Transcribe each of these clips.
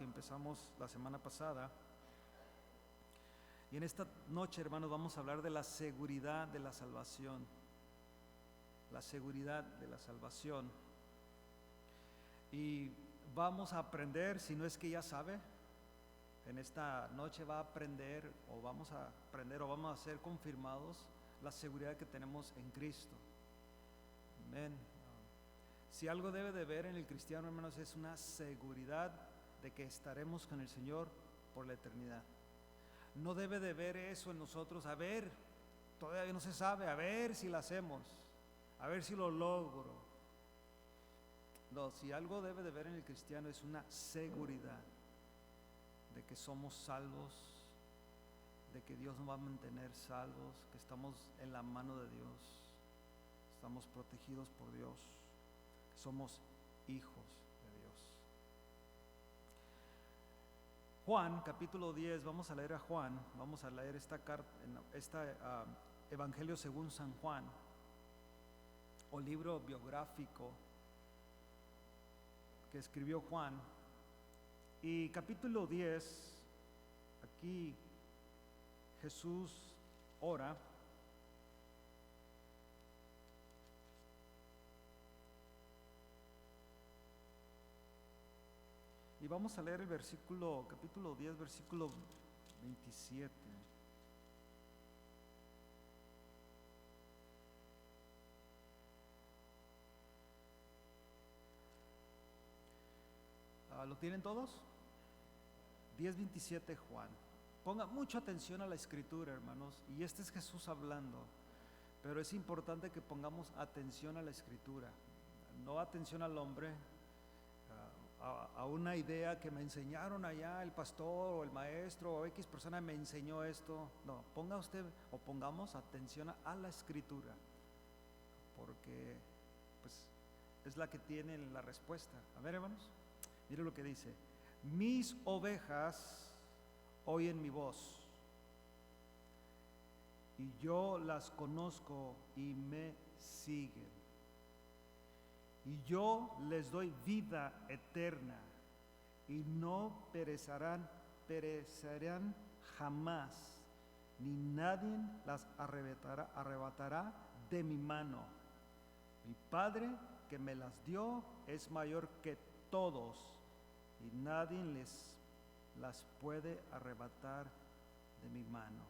que empezamos la semana pasada. Y en esta noche, hermanos, vamos a hablar de la seguridad de la salvación. La seguridad de la salvación. Y vamos a aprender, si no es que ya sabe, en esta noche va a aprender o vamos a ser confirmados la seguridad que tenemos en Cristo. Amén. Si algo debe de ver en el cristiano, hermanos, es una seguridad de que estaremos con el Señor por la eternidad. No debe de ver eso en nosotros, a ver, todavía no se sabe, a ver si lo hacemos, a ver si lo logro. No, si algo debe de ver en el cristiano es una seguridad de que somos salvos, de que Dios nos va a mantener salvos, que estamos en la mano de Dios, estamos protegidos por Dios, que somos hijos de Dios. Juan, capítulo 10, vamos a leer a Juan, vamos a leer esta Evangelio según San Juan, o libro biográfico que escribió Juan. Y capítulo 10, aquí Jesús ora. Y vamos a leer el capítulo 10, versículo 27. ¿Lo tienen todos? 10:27 Juan. Ponga mucha atención a la escritura, hermanos, y este es Jesús hablando, pero es importante que pongamos atención a la escritura, no atención al hombre, a una idea que me enseñaron allá el pastor o el maestro o X persona me enseñó esto. No, pongamos atención a la escritura, porque pues es la que tiene la respuesta. A ver, hermanos, mire lo que dice: mis ovejas oyen mi voz, y yo las conozco y me siguen. Y yo les doy vida eterna, y no perecerán jamás, ni nadie las arrebatará de mi mano. Mi Padre que me las dio es mayor que todos, y nadie las puede arrebatar de mi mano.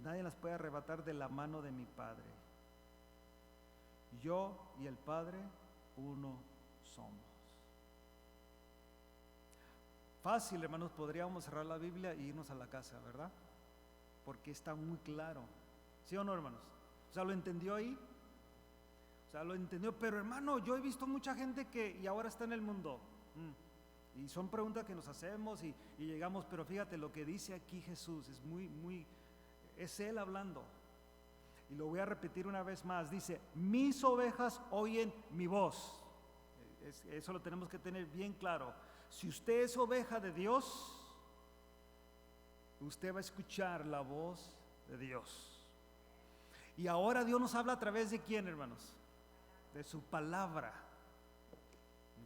Nadie las puede arrebatar de la mano de mi Padre. Yo y el Padre uno somos. Fácil, hermanos, podríamos cerrar la Biblia e irnos a la casa, ¿verdad? Porque está muy claro. ¿Sí o no, hermanos? O sea, ¿lo entendió ahí? O sea, lo entendió, pero hermano, yo he visto mucha gente y ahora está en el mundo. Y son preguntas que nos hacemos y llegamos, pero fíjate lo que dice aquí Jesús, es Él hablando. Y lo voy a repetir una vez más, dice: mis ovejas oyen mi voz. Eso lo tenemos que tener bien claro. Si usted es oveja de Dios, usted va a escuchar la voz de Dios. Y ahora Dios nos habla a través de ¿quién, hermanos? De su palabra.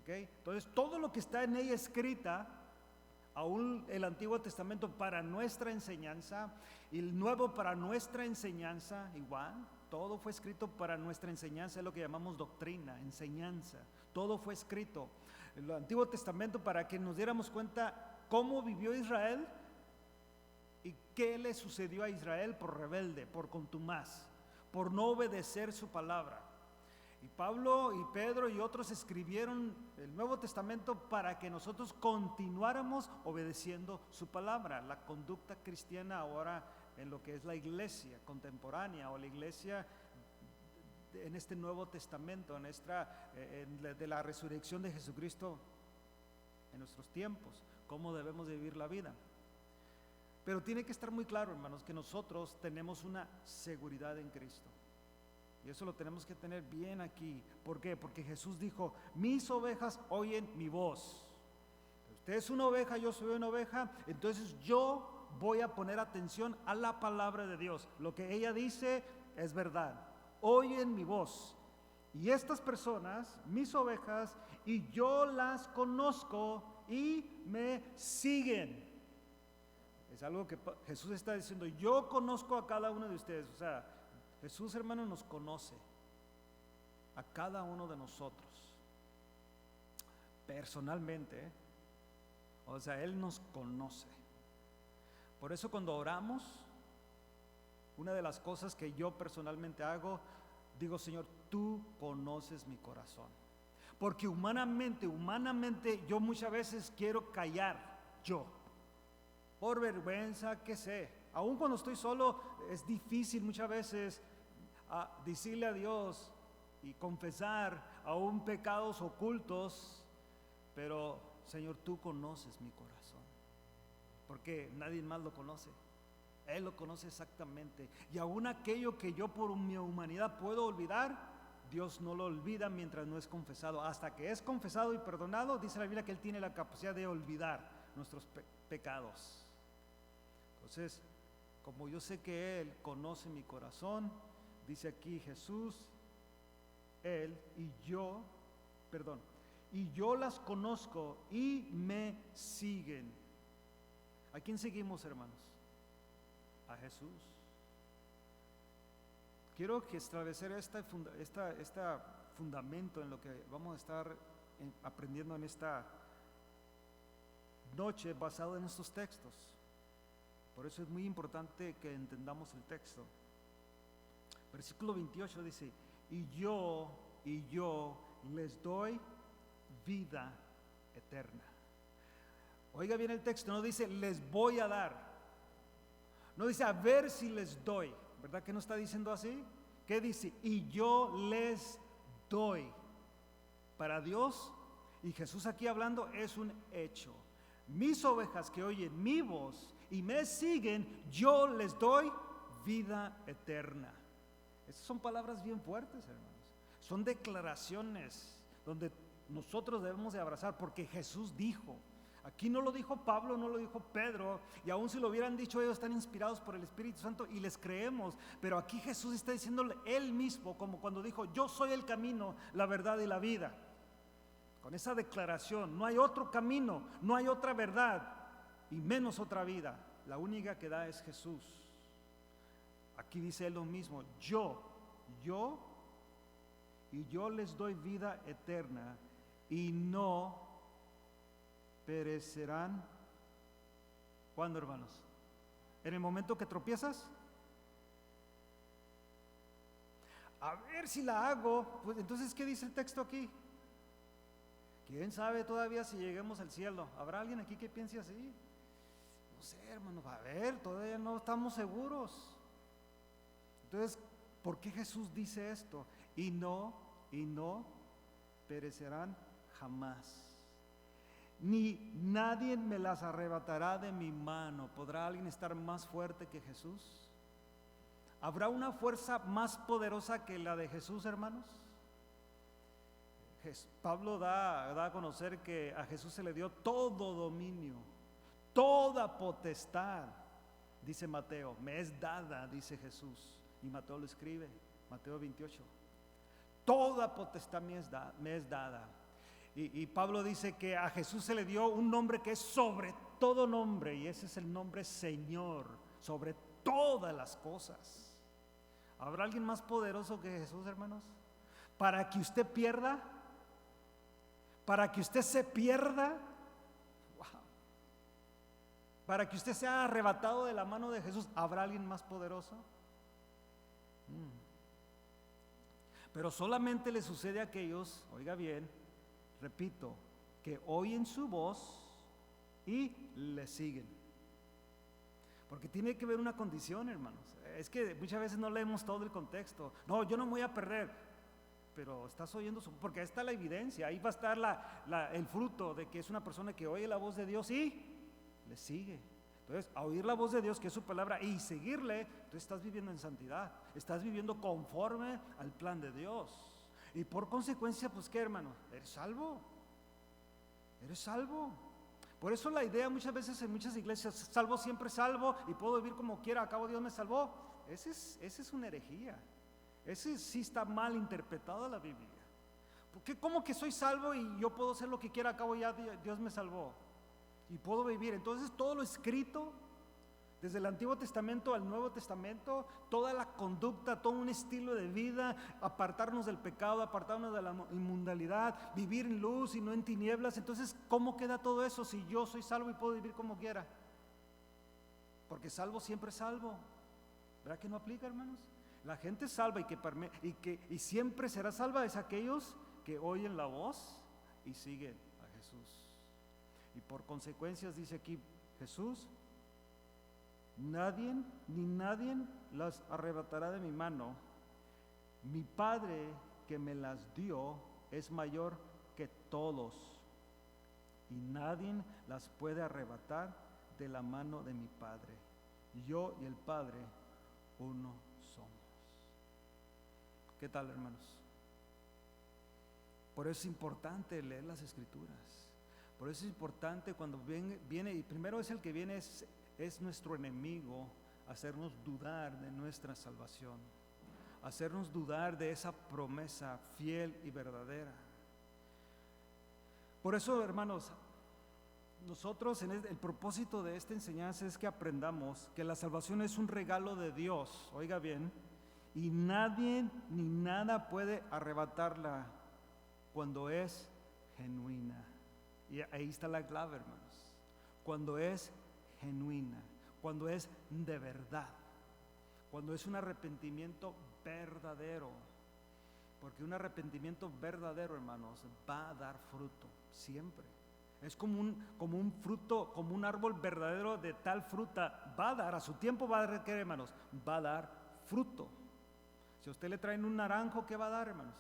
¿Okay? Entonces todo lo que está en ella escrita, aún el Antiguo Testamento para nuestra enseñanza y el Nuevo para nuestra enseñanza, igual, todo fue escrito para nuestra enseñanza, es lo que llamamos doctrina, enseñanza. Todo fue escrito. El Antiguo Testamento para que nos diéramos cuenta cómo vivió Israel y qué le sucedió a Israel por rebelde, por contumaz, por no obedecer su palabra. Y Pablo y Pedro y otros escribieron el Nuevo Testamento para que nosotros continuáramos obedeciendo su palabra. La conducta cristiana ahora en lo que es la iglesia contemporánea o la iglesia en este Nuevo Testamento, de la resurrección de Jesucristo en nuestros tiempos, cómo debemos de vivir la vida. Pero tiene que estar muy claro, hermanos, que nosotros tenemos una seguridad en Cristo. Y eso lo tenemos que tener bien aquí. ¿Por qué? Porque Jesús dijo: mis ovejas oyen mi voz. Usted es una oveja, yo soy una oveja, entonces yo voy a poner atención a la palabra de Dios. Lo que ella dice es verdad. Oyen mi voz. Y estas personas, mis ovejas, y yo las conozco y me siguen. Es algo que Jesús está diciendo, yo conozco a cada uno de ustedes. O sea, Jesús, hermano, nos conoce a cada uno de nosotros personalmente, ¿eh? O sea, Él nos conoce. Por eso cuando oramos, una de las cosas que yo personalmente hago, digo, Señor, tú conoces mi corazón. Porque humanamente, yo muchas veces quiero callar, yo, por vergüenza, qué sé. Aún cuando estoy solo, es difícil muchas veces decirle a Dios y confesar aún pecados ocultos, pero Señor, tú conoces mi corazón, porque nadie más lo conoce. Él lo conoce exactamente. Y aún aquello que yo por mi humanidad puedo olvidar, Dios no lo olvida mientras no es confesado. Hasta que es confesado y perdonado, dice la Biblia que Él tiene la capacidad de olvidar nuestros pecados. Entonces, como yo sé que Él conoce mi corazón, dice aquí Jesús, Él y yo las conozco y me siguen. ¿A quién seguimos, hermanos? A Jesús. Quiero que establecer este fundamento en lo que vamos a estar aprendiendo en esta noche, basado en estos textos. Por eso es muy importante que entendamos el texto. Versículo 28 dice, y yo les doy vida eterna. Oiga bien el texto, no dice les voy a dar, no dice a ver si les doy, ¿verdad que no está diciendo así? ¿Qué dice? Y yo les doy. Para Dios y Jesús aquí hablando es un hecho. Mis ovejas que oyen mi voz y me siguen, yo les doy vida eterna. Estas son palabras bien fuertes, hermanos. Son declaraciones donde nosotros debemos de abrazar, porque Jesús dijo. Aquí no lo dijo Pablo, no lo dijo Pedro, y aún si lo hubieran dicho ellos están inspirados por el Espíritu Santo y les creemos, pero aquí Jesús está diciéndole Él mismo, como cuando dijo, yo soy el camino, la verdad y la vida. Con esa declaración, no hay otro camino, no hay otra verdad, y menos otra vida, la única que da es Jesús. Aquí dice Él lo mismo, yo les doy vida eterna y no perecerán. ¿Cuándo, hermanos? ¿En el momento que tropiezas? A ver si la hago. Pues entonces, ¿qué dice el texto aquí? ¿Quién sabe todavía si lleguemos al cielo? ¿Habrá alguien aquí que piense así? No sé, hermanos, a ver, todavía no estamos seguros. Entonces, ¿por qué Jesús dice esto? Y no perecerán jamás, ni nadie me las arrebatará de mi mano. ¿Podrá alguien estar más fuerte que Jesús? ¿Habrá una fuerza más poderosa que la de Jesús, hermanos? Pablo da a conocer que a Jesús se le dio todo dominio, toda potestad, dice Mateo, me es dada, dice Jesús, y Mateo lo escribe, Mateo 28. Toda potestad me es dada. Y Pablo dice que a Jesús se le dio un nombre que es sobre todo nombre, y ese es el nombre Señor, sobre todas las cosas. ¿Habrá alguien más poderoso que Jesús, hermanos? Para que usted pierda, para que usted se pierda, wow, para que usted sea arrebatado de la mano de Jesús, ¿habrá alguien más poderoso? Pero solamente le sucede a aquellos, oiga bien, repito, que oyen su voz y le siguen. Porque tiene que haber una condición, hermanos. Es que muchas veces no leemos todo el contexto. No, yo no me voy a perder, pero estás oyendo porque ahí está la evidencia, ahí va a estar el fruto de que es una persona que oye la voz de Dios y le sigue. Entonces, a oír la voz de Dios, que es su palabra, y seguirle, tú estás viviendo en santidad, estás viviendo conforme al plan de Dios. Y por consecuencia, pues ¿qué, hermano? Eres salvo. Eres salvo. Por eso la idea muchas veces en muchas iglesias, salvo siempre salvo y puedo vivir como quiera, acabo Dios me salvó. Esa es una herejía. Ese sí está mal interpretada la Biblia. ¿Cómo que soy salvo y yo puedo hacer lo que quiera? Acabo ya Dios me salvó y puedo vivir. Entonces todo lo escrito, desde el Antiguo Testamento al Nuevo Testamento, toda la conducta, todo un estilo de vida, apartarnos del pecado, apartarnos de la inmundalidad, vivir en luz y no en tinieblas. Entonces, ¿cómo queda todo eso si yo soy salvo y puedo vivir como quiera? Porque salvo siempre salvo. ¿Verdad que no aplica, hermanos? La gente salva y siempre será salva es aquellos que oyen la voz y siguen a Jesús. Y por consecuencias dice aquí Jesús: nadie las arrebatará de mi mano. Mi Padre que me las dio es mayor que todos, y nadie las puede arrebatar de la mano de mi Padre. Yo y el Padre uno somos. ¿Qué tal, hermanos? Por eso es importante leer las Escrituras. Por eso es importante cuando viene y primero es el que viene, es nuestro enemigo, hacernos dudar de nuestra salvación, hacernos dudar de esa promesa fiel y verdadera. Por eso, hermanos, nosotros el propósito de esta enseñanza es que aprendamos que la salvación es un regalo de Dios, oiga bien, y nadie ni nada puede arrebatarla cuando es genuina. Y ahí está la clave, hermanos. Cuando es genuina, cuando es de verdad, cuando es un arrepentimiento verdadero. Porque un arrepentimiento verdadero, hermanos, va a dar fruto siempre. Es como un fruto, como un árbol verdadero de tal fruta, va a dar, a su tiempo va a dar, ¿qué, hermanos? Va a dar fruto. Si a usted le traen un naranjo, ¿qué va a dar, hermanos?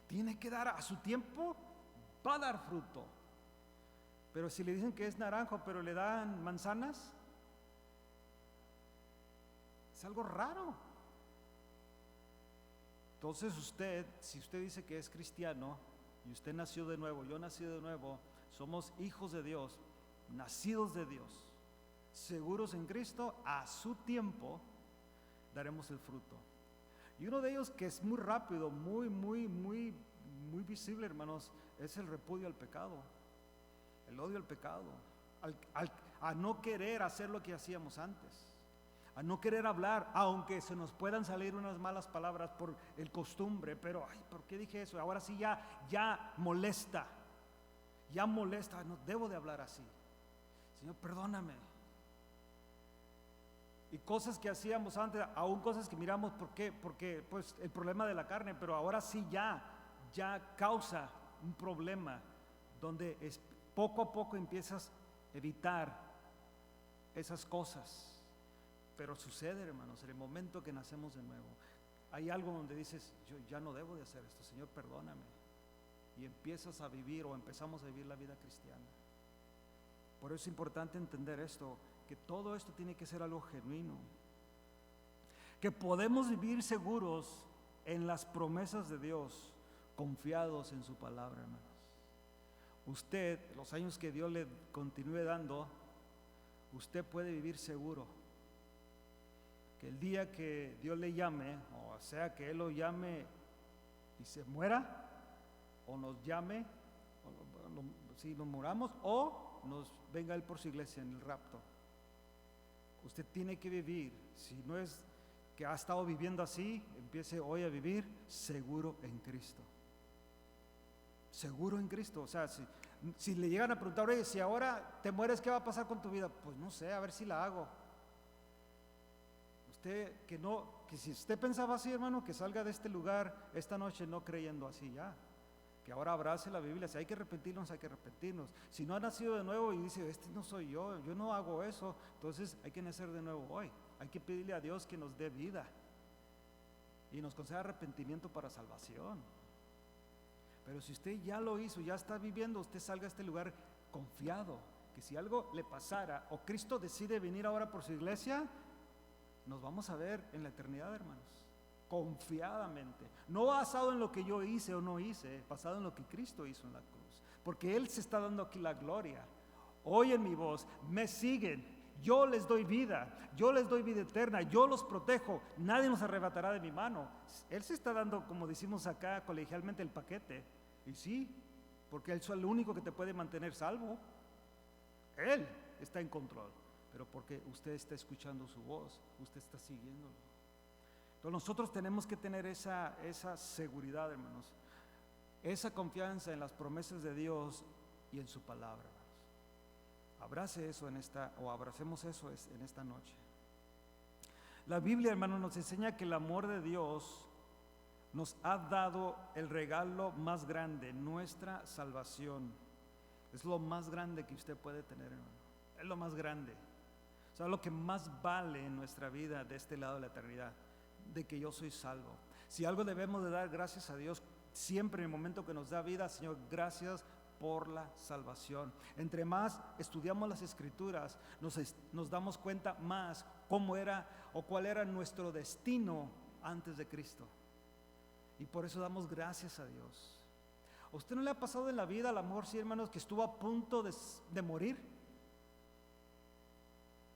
Tiene que dar a su tiempo, va a dar fruto. Pero si le dicen que es naranjo, pero le dan manzanas, es algo raro. Entonces si usted dice que es cristiano y usted nació de nuevo, yo nací de nuevo, somos hijos de Dios, nacidos de Dios, seguros en Cristo, a su tiempo daremos el fruto. Y uno de ellos que es muy rápido, muy visible, hermanos, es el repudio al pecado, el odio al pecado, a no querer hacer lo que hacíamos antes, a no querer hablar, aunque se nos puedan salir unas malas palabras por el costumbre, pero ay, ¿por qué dije eso? Ahora sí ya molesta, no debo de hablar así. Señor, perdóname. Y cosas que hacíamos antes, aún cosas que miramos, ¿por qué? Porque pues el problema de la carne, pero ahora sí ya causa un problema donde poco a poco empiezas a evitar esas cosas. Pero sucede, hermanos, en el momento que nacemos de nuevo, hay algo donde dices, yo ya no debo de hacer esto, Señor, perdóname. Y empiezas a vivir o empezamos a vivir la vida cristiana. Por eso es importante entender esto, que todo esto tiene que ser algo genuino, que podemos vivir seguros en las promesas de Dios, confiados en su palabra, hermanos. Usted, los años que Dios le continúe dando, usted puede vivir seguro que el día que Dios le llame, o sea que Él lo llame y se muera, o nos llame, si nos muramos, o nos venga Él por su iglesia en el rapto. Usted tiene que vivir, si no es que ha estado viviendo así, empiece hoy a vivir seguro en Cristo. Seguro en Cristo. O sea, si le llegan a preguntar, oye, si ahora te mueres, ¿qué va a pasar con tu vida? Pues no sé, a ver si la hago. Usted que si usted pensaba así, hermano, que salga de este lugar esta noche no creyendo así ya. Que ahora abrace la Biblia, si hay que arrepentirnos, hay que arrepentirnos. Si no ha nacido de nuevo y dice, este no soy yo no hago eso, entonces hay que nacer de nuevo hoy. Hay que pedirle a Dios que nos dé vida y nos conceda arrepentimiento para salvación. Pero si usted ya lo hizo, ya está viviendo, usted salga a este lugar confiado, que si algo le pasara o Cristo decide venir ahora por su iglesia, nos vamos a ver en la eternidad, hermanos, confiadamente, no basado en lo que yo hice o no hice, basado en lo que Cristo hizo en la cruz, porque Él se está dando aquí la gloria. Oyen mi voz, me siguen, yo les doy vida eterna, yo los protejo, nadie nos arrebatará de mi mano. Él se está dando, como decimos acá colegialmente, el paquete. Y sí, porque Él es el único que te puede mantener salvo. Él está en control, pero porque usted está escuchando su voz, usted está siguiéndolo. Entonces nosotros tenemos que tener esa seguridad, hermanos, esa confianza en las promesas de Dios y en su palabra, hermanos. Abracemos eso en esta noche. La Biblia, hermanos, nos enseña que el amor de Dios nos ha dado el regalo más grande, nuestra salvación. Es lo más grande que usted puede tener, hermano. Es lo más grande. O sea, lo que más vale en nuestra vida de este lado de la eternidad, de que yo soy salvo. Si algo debemos de dar gracias a Dios siempre en el momento que nos da vida, Señor, gracias por la salvación. Entre más estudiamos las Escrituras, nos damos cuenta más cómo era o cuál era nuestro destino antes de Cristo. Y por eso damos gracias a Dios. ¿A usted no le ha pasado en la vida, a lo mejor sí, hermanos, que estuvo a punto de morir?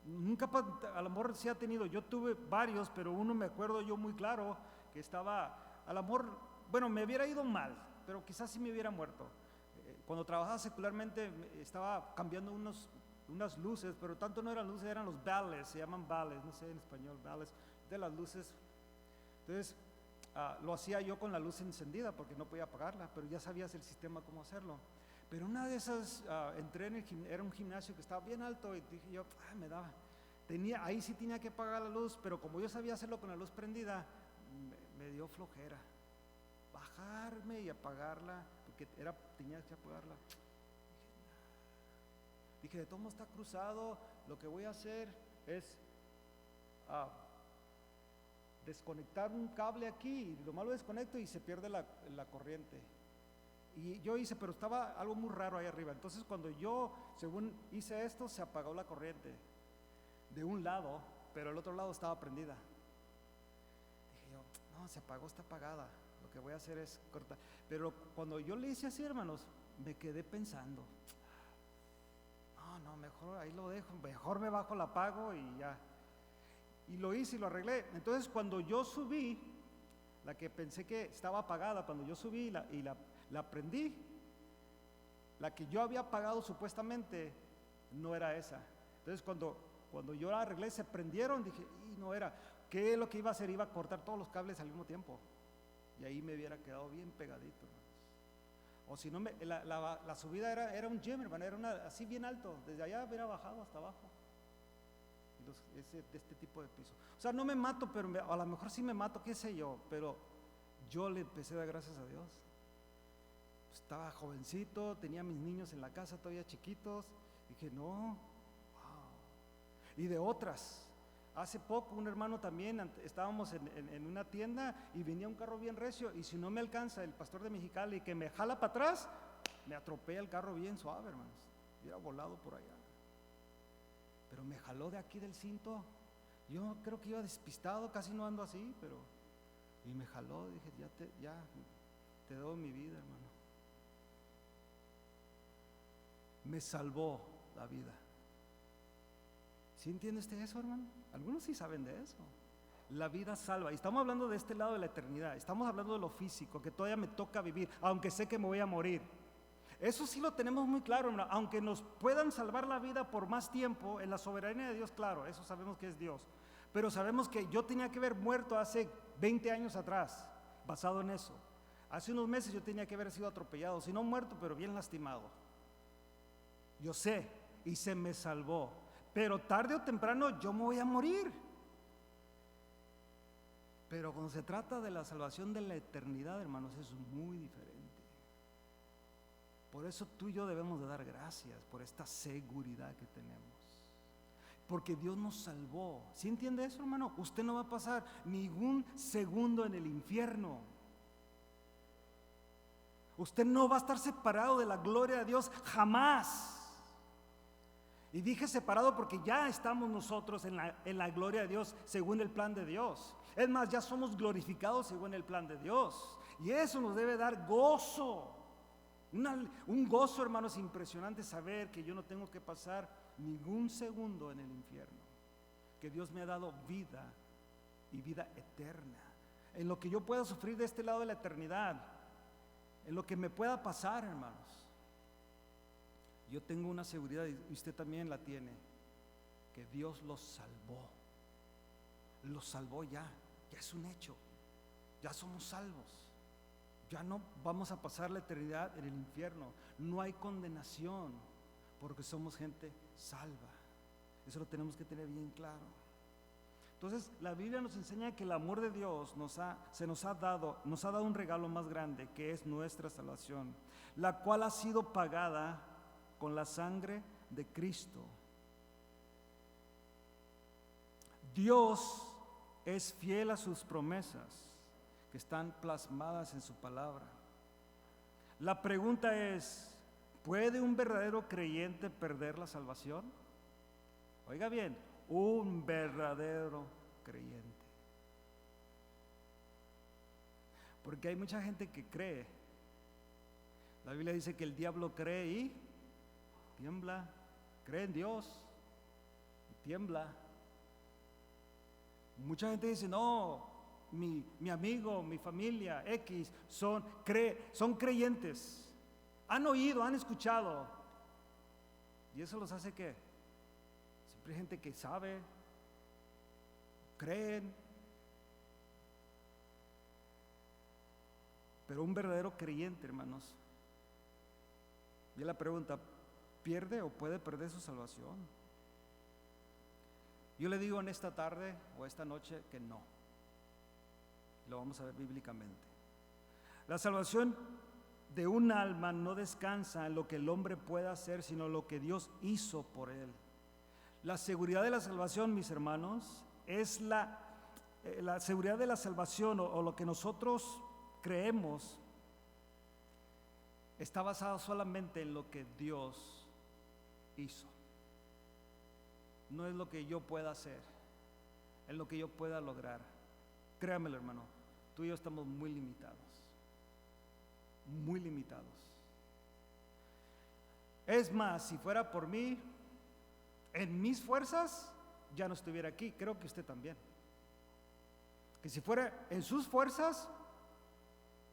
Nunca, a lo mejor sí ha tenido. Yo tuve varios, pero uno me acuerdo yo muy claro que estaba, a lo mejor, bueno, me hubiera ido mal, pero quizás sí me hubiera muerto. Cuando trabajaba secularmente estaba cambiando unas luces, pero tanto no eran luces, eran los bales, se llaman bales, no sé en español, bales, de las luces. Entonces lo hacía yo con la luz encendida porque no podía apagarla, pero ya sabías el sistema cómo hacerlo. Pero una de esas entré era un gimnasio que estaba bien alto y dije yo, ahí sí tenía que apagar la luz, pero como yo sabía hacerlo con la luz prendida, me dio flojera bajarme y apagarla, porque tenía que apagarla. Dije, de todo modo está cruzado, lo que voy a hacer es desconectar un cable aquí, y lo malo desconecto y se pierde la corriente. Y yo hice, pero estaba algo muy raro ahí arriba. Entonces cuando yo, según hice esto, se apagó la corriente de un lado, pero el otro lado estaba prendida. Dije yo, no, se apagó, está apagada. Lo que voy a hacer es cortar. Pero cuando yo le hice así, hermanos, me quedé pensando, no, mejor ahí lo dejo, mejor me bajo, la apago y ya. Y lo hice y lo arreglé. Entonces cuando yo subí, la que pensé que estaba apagada, cuando yo subí y la prendí, la que yo había apagado supuestamente no era esa. Entonces cuando yo la arreglé, se prendieron, dije, y no era. ¿Qué es lo que iba a hacer? Iba a cortar todos los cables al mismo tiempo. Y ahí me hubiera quedado bien pegadito, hermanos. O si no, la subida era un gym, hermano, era así bien alto. Desde allá hubiera bajado hasta abajo. De este tipo de piso. O sea, no me mato, pero a lo mejor sí me mato, qué sé yo, pero yo le empecé a dar gracias a Dios. Estaba jovencito, tenía mis niños en la casa todavía chiquitos, dije, no, wow. Y de otras, hace poco un hermano también, estábamos en una tienda y venía un carro bien recio, y si no me alcanza el pastor de Mexicali que me jala para atrás, me atropella el carro bien suave, hermanos, hubiera volado por allá. Pero me jaló de aquí del cinto. Yo creo que iba despistado, casi no ando así, y me jaló, dije, ya te doy mi vida, hermano. Me salvó la vida. ¿Sí entiende usted eso, hermano? Algunos sí saben de eso. La vida salva. Y estamos hablando de este lado de la eternidad. Estamos hablando de lo físico, que todavía me toca vivir, aunque sé que me voy a morir. Eso sí lo tenemos muy claro, hermano. Aunque nos puedan salvar la vida por más tiempo, en la soberanía de Dios, claro, eso sabemos que es Dios. Pero sabemos que yo tenía que haber muerto hace 20 años atrás, basado en eso. Hace unos meses yo tenía que haber sido atropellado, si no muerto, pero bien lastimado. Yo sé, y se me salvó. Pero tarde o temprano yo me voy a morir. Pero cuando se trata de la salvación de la eternidad, hermanos, es muy diferente. Por eso tú y yo debemos de dar gracias por esta seguridad que tenemos. Porque Dios nos salvó. ¿Sí entiende eso, hermano? Usted no va a pasar ningún segundo en el infierno. Usted no va a estar separado de la gloria de Dios jamás. Y dije separado porque ya estamos nosotros en la gloria de Dios según el plan de Dios. Es más, ya somos glorificados según el plan de Dios. Y eso nos debe dar gozo. Un gozo, hermanos, impresionante saber que yo no tengo que pasar ningún segundo en el infierno, que Dios me ha dado vida y vida eterna. En lo que yo pueda sufrir de este lado de la eternidad, en lo que me pueda pasar, hermanos, yo tengo una seguridad, y usted también la tiene, que Dios los salvó ya es un hecho, ya somos salvos. Ya no vamos a pasar la eternidad en el infierno. No hay condenación porque somos gente salva. Eso lo tenemos que tener bien claro. Entonces, la Biblia nos enseña que el amor de Dios nos ha dado un regalo más grande, que es nuestra salvación, la cual ha sido pagada con la sangre de Cristo. Dios es fiel a sus promesas, que están plasmadas en su palabra. La pregunta es, ¿puede un verdadero creyente perder la salvación? Oiga bien, un verdadero creyente. Porque hay mucha gente que cree. La Biblia dice que el diablo cree y tiembla. Cree en Dios y tiembla. Mucha gente dice, no, mi amigo, mi familia, X, son creyentes. Han oído, han escuchado. ¿Y eso los hace qué? Siempre hay gente que sabe, creen. Pero un verdadero creyente, hermanos, y la pregunta, ¿pierde o puede perder su salvación? Yo le digo en esta tarde o esta noche que no. Lo vamos a ver bíblicamente. La salvación de un alma no descansa en lo que el hombre pueda hacer, sino lo que Dios hizo por él. La seguridad de la salvación, mis hermanos, es la seguridad de la salvación o lo que nosotros creemos está basado solamente en lo que Dios hizo. No es lo que yo pueda hacer, es lo que yo pueda lograr. Créamelo, hermano, tú y yo estamos muy limitados. Muy limitados. Es más, si fuera por mí, en mis fuerzas, ya no estuviera aquí. Creo que usted también. Que si fuera en sus fuerzas,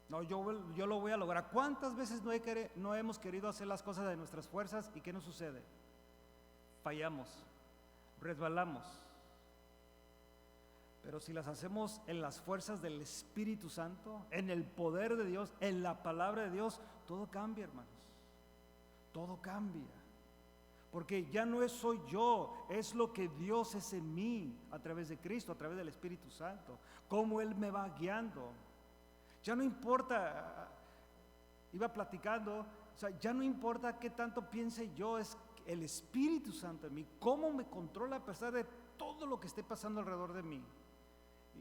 no, yo lo voy a lograr. ¿Cuántas veces no hemos querido hacer las cosas de nuestras fuerzas y qué nos sucede? Fallamos, resbalamos. Pero si las hacemos en las fuerzas del Espíritu Santo, en el poder de Dios, en la palabra de Dios, todo cambia, hermanos. Todo cambia. Porque ya no soy yo, es lo que Dios es en mí, a través de Cristo, a través del Espíritu Santo. Cómo Él me va guiando. Ya no importa, iba platicando, o sea, ya no importa qué tanto piense yo, es el Espíritu Santo en mí, cómo me controla a pesar de todo lo que esté pasando alrededor de mí.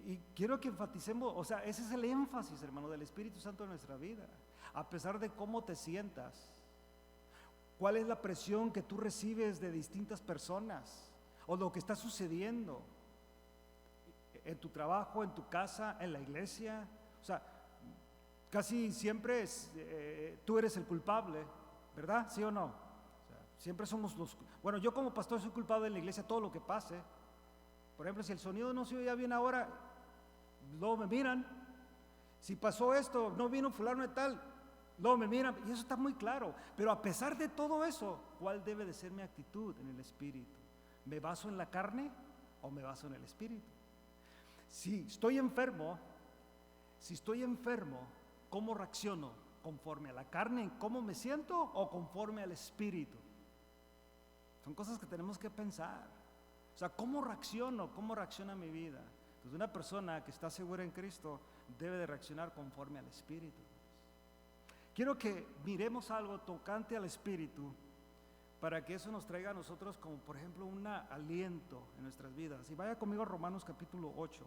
Y quiero que enfaticemos, o sea, ese es el énfasis, hermano, del Espíritu Santo en nuestra vida. A pesar de cómo te sientas, cuál es la presión que tú recibes de distintas personas, o lo que está sucediendo en tu trabajo, en tu casa, en la iglesia. O sea, casi siempre tú eres el culpable, ¿verdad? ¿Sí o no? O sea, siempre somos bueno, yo como pastor soy culpable en la iglesia todo lo que pase. Por ejemplo, si el sonido no se oía bien ahora, luego me miran. Si pasó esto, no vino fulano de tal, luego me miran. Y eso está muy claro. Pero a pesar de todo eso, ¿cuál debe de ser mi actitud en el Espíritu? ¿Me baso en la carne o me baso en el Espíritu? Si estoy enfermo, ¿cómo reacciono? ¿Conforme a la carne, en cómo me siento, o conforme al Espíritu? Son cosas que tenemos que pensar. O sea, ¿cómo reacciono? ¿Cómo reacciona mi vida? Entonces, una persona que está segura en Cristo debe de reaccionar conforme al Espíritu. Quiero que miremos algo tocante al Espíritu para que eso nos traiga a nosotros como, por ejemplo, un aliento en nuestras vidas. Y vaya conmigo a Romanos capítulo 8.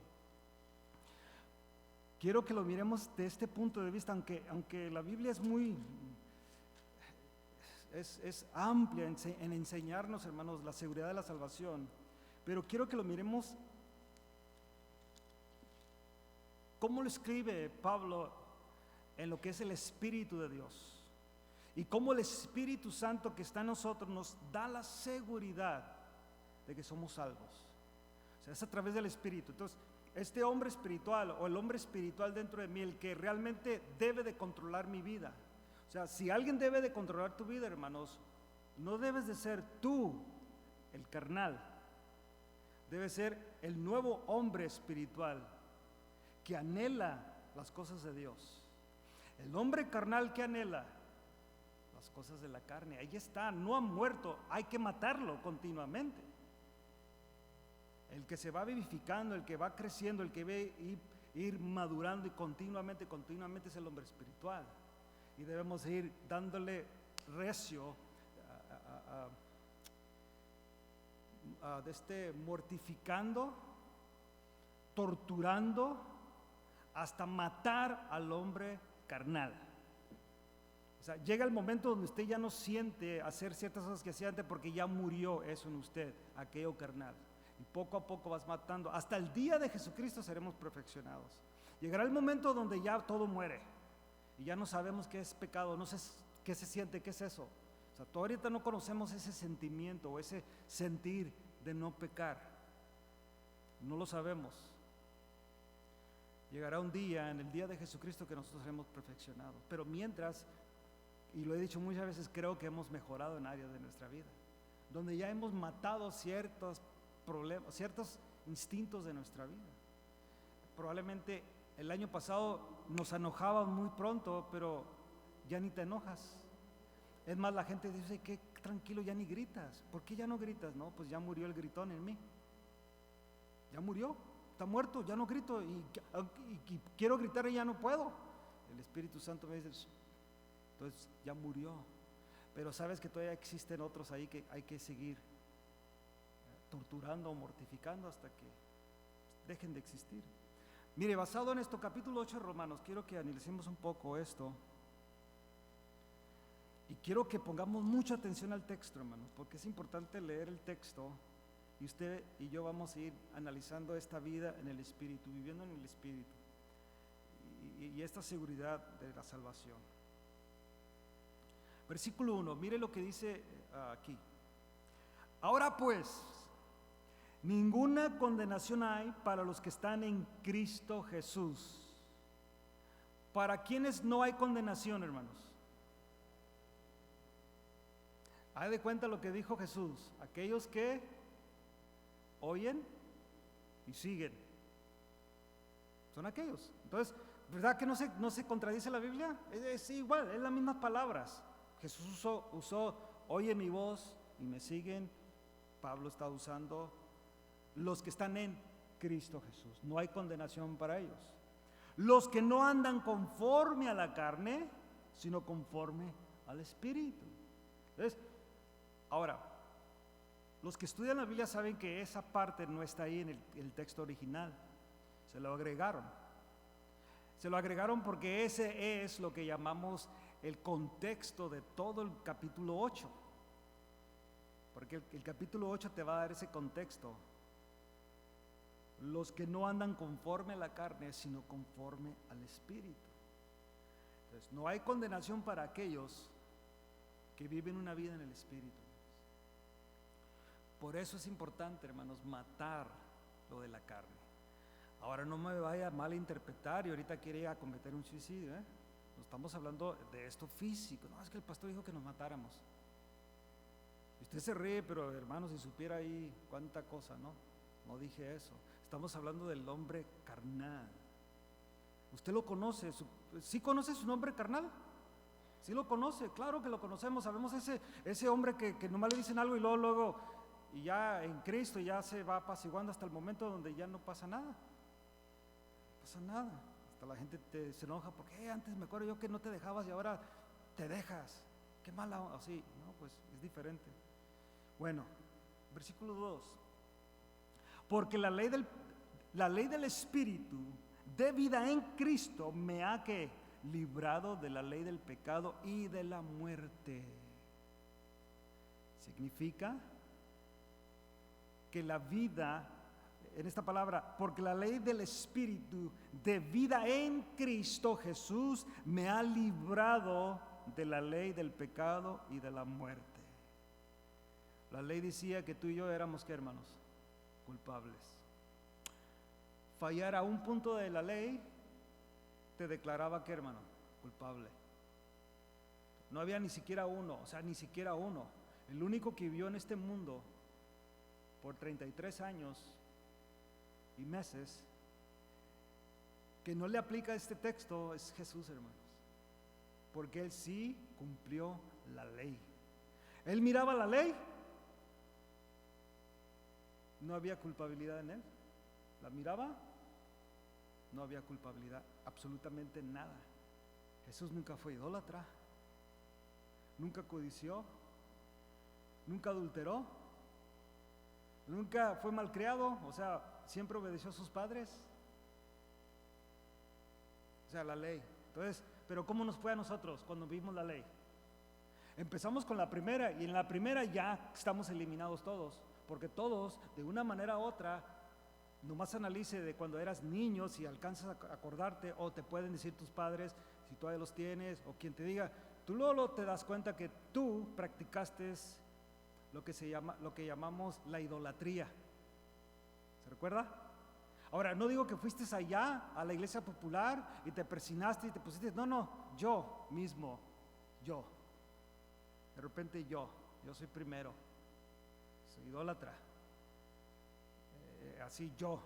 Quiero que lo miremos de este punto de vista, aunque la Biblia es amplia en enseñarnos, hermanos, la seguridad de la salvación. Pero quiero que lo miremos cómo lo escribe Pablo en lo que es el Espíritu de Dios. Y cómo el Espíritu Santo que está en nosotros nos da la seguridad de que somos salvos. O sea, es a través del Espíritu. Entonces, este hombre espiritual o el hombre espiritual dentro de mí, el que realmente debe de controlar mi vida. O sea, si alguien debe de controlar tu vida, hermanos, no debes de ser tú el carnal. Debe ser el nuevo hombre espiritual que anhela las cosas de Dios. El hombre carnal que anhela las cosas de la carne, ahí está, no ha muerto, hay que matarlo continuamente. El que se va vivificando, el que va creciendo, el que ve ir madurando y continuamente es el hombre espiritual. Y debemos ir dándole recio mortificando, torturando, hasta matar al hombre carnal. O sea, llega el momento donde usted ya no siente hacer ciertas cosas que hacía antes porque ya murió eso en usted, aquello carnal. Y poco a poco vas matando. Hasta el día de Jesucristo seremos perfeccionados. Llegará el momento donde ya todo muere y ya no sabemos qué es pecado, no sé qué se siente, qué es eso. O sea, todavía ahorita no conocemos ese sentimiento o ese sentir de no pecar. No lo sabemos. Llegará un día, en el día de Jesucristo, que nosotros seremos perfeccionados. Pero mientras, y lo he dicho muchas veces, creo que hemos mejorado en áreas de nuestra vida, donde ya hemos matado ciertos problemas, ciertos instintos de nuestra vida. Probablemente el año pasado nos enojaban muy pronto, pero ya ni te enojas. Es más, la gente dice que tranquilo, ya ni gritas. ¿Por qué ya no gritas? No, pues ya murió el gritón en mí. Ya murió, está muerto, ya no grito y quiero gritar y ya no puedo. El Espíritu Santo me dice, entonces ya murió. Pero sabes que todavía existen otros ahí que hay que seguir torturando o mortificando hasta que dejen de existir. Mire, basado en esto, capítulo 8 de Romanos, quiero que analicemos un poco esto. Y quiero que pongamos mucha atención al texto, hermanos, porque es importante leer el texto y usted y yo vamos a ir analizando esta vida en el Espíritu, viviendo en el Espíritu y esta seguridad de la salvación. Versículo 1, mire lo que dice aquí. Ahora pues, ninguna condenación hay para los que están en Cristo Jesús. ¿Para quienes no hay condenación, hermanos? Haz de cuenta lo que dijo Jesús, aquellos que oyen y siguen, son aquellos. Entonces, ¿verdad que no se contradice la Biblia? Es igual, es las mismas palabras. Jesús usó oye mi voz y me siguen. Pablo está usando los que están en Cristo Jesús. No hay condenación para ellos. Los que no andan conforme a la carne, sino conforme al Espíritu. Entonces, ahora, los que estudian la Biblia saben que esa parte no está ahí en el texto original. Se lo agregaron. Se lo agregaron porque ese es lo que llamamos el contexto de todo el capítulo 8. Porque el capítulo 8 te va a dar ese contexto. Los que no andan conforme a la carne, sino conforme al Espíritu. Entonces, no hay condenación para aquellos que viven una vida en el Espíritu. Por eso es importante, hermanos, matar lo de la carne. Ahora no me vaya a malinterpretar y ahorita quiere ir a cometer un suicidio, No estamos hablando de esto físico. No, es que el pastor dijo que nos matáramos. Usted se ríe, pero hermanos, si supiera ahí cuánta cosa, no dije eso. Estamos hablando del hombre carnal. ¿Usted lo conoce? ¿Sí conoce su nombre carnal? ¿Sí lo conoce? Claro que lo conocemos. Sabemos ese hombre que nomás le dicen algo y luego y ya en Cristo ya se va apaciguando hasta el momento donde ya no pasa nada. No pasa nada. Hasta la gente se enoja porque antes me acuerdo yo que no te dejabas y ahora te dejas. Qué mala onda. Así, no, pues es diferente. Bueno, versículo 2. Porque la ley del Espíritu de vida en Cristo me ha librado de la ley del pecado y de la muerte. Significa que la vida, en esta palabra, porque la ley del Espíritu de vida en Cristo Jesús me ha librado de la ley del pecado y de la muerte. La ley decía que tú y yo éramos, ¿qué, hermanos? Culpables. Fallar a un punto de la ley te declaraba, ¿qué, hermano? Culpable. No había ni siquiera uno, ni siquiera uno. El único que vivió en este mundo por 33 años y meses que no le aplica este texto es Jesús, hermanos, porque Él sí cumplió la ley. Él miraba la ley, no había culpabilidad en Él. La miraba, no había culpabilidad, absolutamente nada. Jesús nunca fue idólatra, nunca codició, nunca adulteró, nunca fue malcriado, siempre obedeció a sus padres. La ley. Entonces, pero ¿cómo nos fue a nosotros cuando vimos la ley? Empezamos con la primera y en la primera ya estamos eliminados todos, porque todos, de una manera u otra, nomás analice de cuando eras niño, si alcanzas a acordarte, o te pueden decir tus padres, si todavía los tienes, o quien te diga, tú luego te das cuenta que tú practicaste lo que llamamos la idolatría. ¿Se recuerda? Ahora, no digo que fuiste allá a la iglesia popular y te persinaste y te pusiste, no, yo mismo, yo. De repente yo soy primero, soy idólatra. Así yo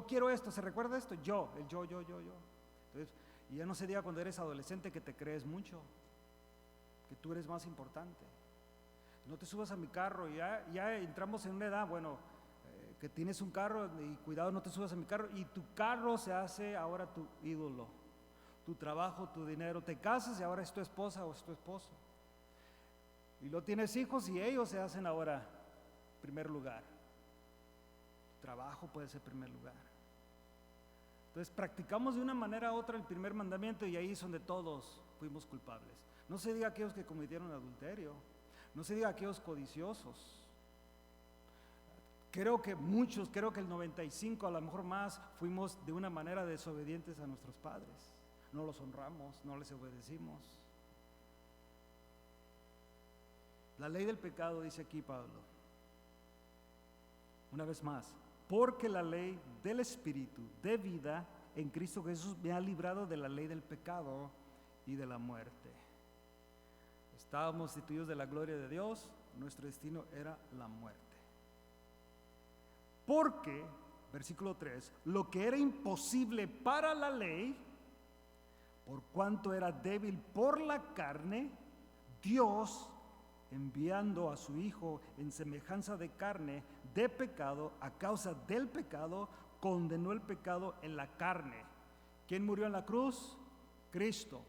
quiero esto, ¿se recuerda esto? Yo. Entonces, y ya no se diga cuando eres adolescente que te crees mucho, que tú eres más importante. No te subas a mi carro, ya entramos en una edad, que tienes un carro y cuidado, no te subas a mi carro, y tu carro se hace ahora tu ídolo, tu trabajo, tu dinero. Te casas y ahora es tu esposa o es tu esposo, y luego tienes hijos y ellos se hacen ahora primer lugar. Tu trabajo puede ser primer lugar. Entonces practicamos de una manera u otra el primer mandamiento, y ahí es donde todos fuimos culpables. No se diga aquellos que cometieron adulterio, no se diga aquellos codiciosos. Creo que muchos, creo que el 95%, a lo mejor más, fuimos de una manera desobedientes a nuestros padres. No los honramos, no les obedecimos. La ley del pecado, dice aquí Pablo, una vez más, porque la ley del Espíritu de vida en Cristo Jesús me ha librado de la ley del pecado y de la muerte. Estábamos destituidos de la gloria de Dios, nuestro destino era la muerte. Porque, versículo 3, lo que era imposible para la ley, por cuanto era débil por la carne, Dios, enviando a su Hijo en semejanza de carne, de pecado, a causa del pecado, condenó el pecado en la carne. ¿Quién murió en la cruz? Cristo.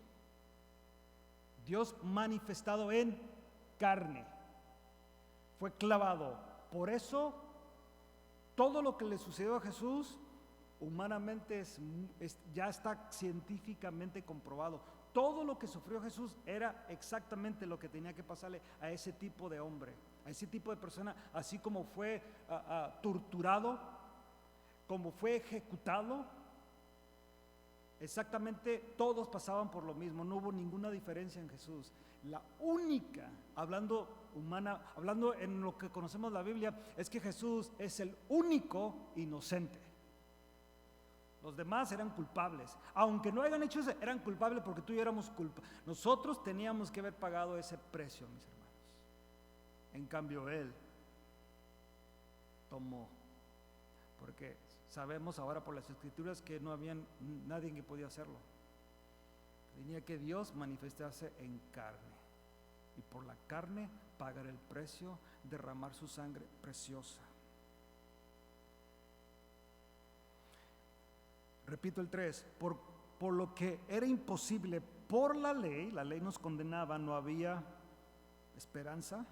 Dios manifestado en carne. Fue clavado. Por eso, todo lo que le sucedió a Jesús, humanamente ya está científicamente comprobado. Todo lo que sufrió Jesús era exactamente lo que tenía que pasarle a ese tipo de hombre, a ese tipo de persona, así como fue torturado, como fue ejecutado. Exactamente todos pasaban por lo mismo, no hubo ninguna diferencia en Jesús. La única, hablando en lo que conocemos la Biblia, es que Jesús es el único inocente. Los demás eran culpables, aunque no hayan hecho eso, eran culpables porque tú y yo éramos culpables. Nosotros teníamos que haber pagado ese precio, mis hermanos. En cambio Él tomó, porque sabemos ahora por las Escrituras que no había nadie que podía hacerlo. Tenía que Dios manifestarse en carne, y por la carne pagar el precio, derramar su sangre preciosa. Repito el 3, por lo que era imposible por la ley nos condenaba, no había esperanza.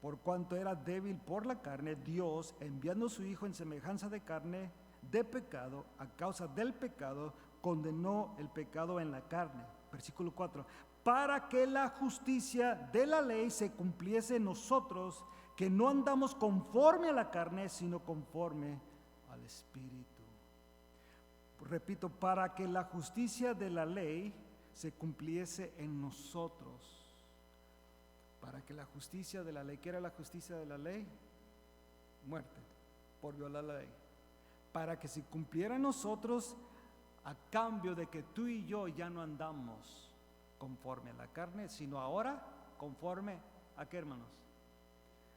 Por cuanto era débil por la carne, Dios, enviando a su Hijo en semejanza de carne, de pecado, a causa del pecado, condenó el pecado en la carne. Versículo 4, para que la justicia de la ley se cumpliese en nosotros, que no andamos conforme a la carne, sino conforme al Espíritu. Repito, para que la justicia de la ley se cumpliese en nosotros, para que la justicia de la ley, ¿qué era la justicia de la ley? Muerte, por violar la ley. Para que se cumpliera en nosotros, a cambio de que tú y yo ya no andamos conforme a la carne, sino ahora conforme a ¿qué, hermanos?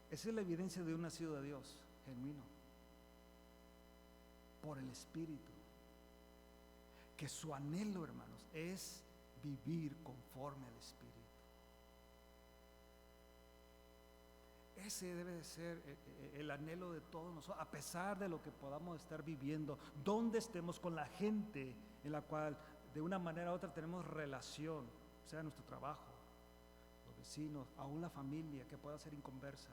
Esa es la evidencia de un nacido de Dios, genuino, por el Espíritu. Que su anhelo, hermanos, es vivir conforme al Espíritu. Ese debe de ser el anhelo de todos nosotros, a pesar de lo que podamos estar viviendo, donde estemos, con la gente en la cual de una manera u otra tenemos relación, sea nuestro trabajo, los vecinos, aún la familia que pueda ser inconversa.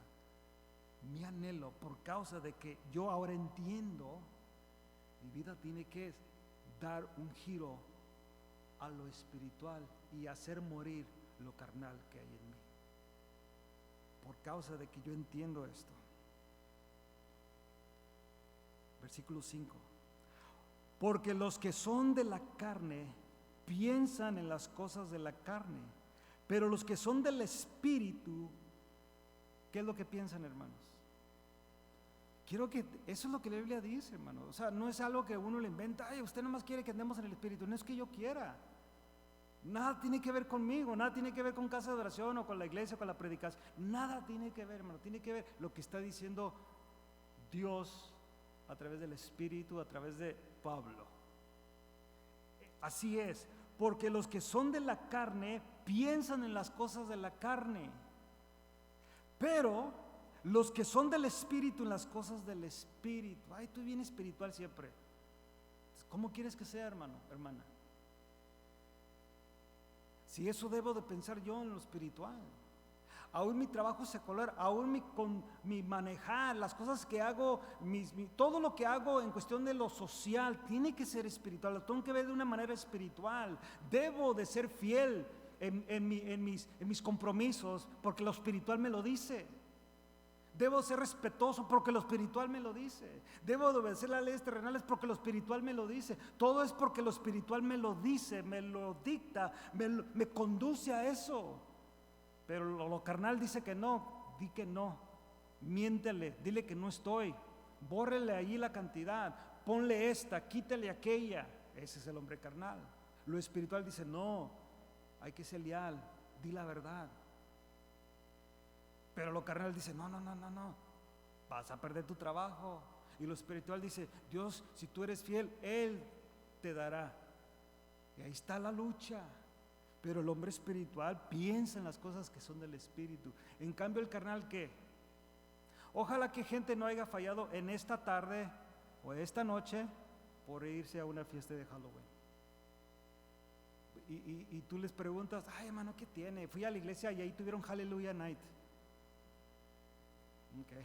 Mi anhelo, por causa de que yo ahora entiendo, mi vida tiene que dar un giro a lo espiritual y hacer morir lo carnal que hay en mí. Por causa de que yo entiendo esto. Versículo 5. Porque los que son de la carne piensan en las cosas de la carne, pero los que son del Espíritu, ¿qué es lo que piensan, hermanos? Quiero que, eso es lo que la Biblia dice, hermano. O sea, no es algo que uno le inventa. Ay, usted nomás quiere que andemos en el Espíritu. No es que yo quiera. Nada tiene que ver conmigo, nada tiene que ver con casa de oración o con la iglesia o con la predicación. Nada tiene que ver, hermano. Tiene que ver lo que está diciendo Dios a través del Espíritu, a través de Pablo. Así es, porque los que son de la carne piensan en las cosas de la carne, pero los que son del Espíritu en las cosas del Espíritu. Ay, tú bien espiritual siempre. ¿Cómo quieres que sea, hermano, hermana? Si eso debo de pensar yo en lo espiritual. Aún mi trabajo secular, aún mi manejar, las cosas que hago, todo lo que hago en cuestión de lo social, tiene que ser espiritual, lo tengo que ver de una manera espiritual. Debo de ser fiel en mis compromisos, porque lo espiritual me lo dice. Debo ser respetuoso porque lo espiritual me lo dice. Debo de obedecer las leyes terrenales porque lo espiritual me lo dice. Todo es porque lo espiritual me lo dice, me lo dicta, me conduce a eso. Pero lo carnal dice que no, di que no. Miéntele, dile que no estoy. Bórrele allí la cantidad, ponle esta, quítale aquella. Ese es el hombre carnal. Lo espiritual dice no, hay que ser leal, di la verdad. Pero lo carnal dice, no, vas a perder tu trabajo. Y lo espiritual dice, Dios, si tú eres fiel, Él te dará. Y ahí está la lucha. Pero el hombre espiritual piensa en las cosas que son del Espíritu. En cambio el carnal, ¿qué? Ojalá que gente no haya fallado en esta tarde o esta noche por irse a una fiesta de Halloween. Y tú les preguntas, ay hermano, ¿qué tiene? Fui a la iglesia y ahí tuvieron Hallelujah Night. Okay.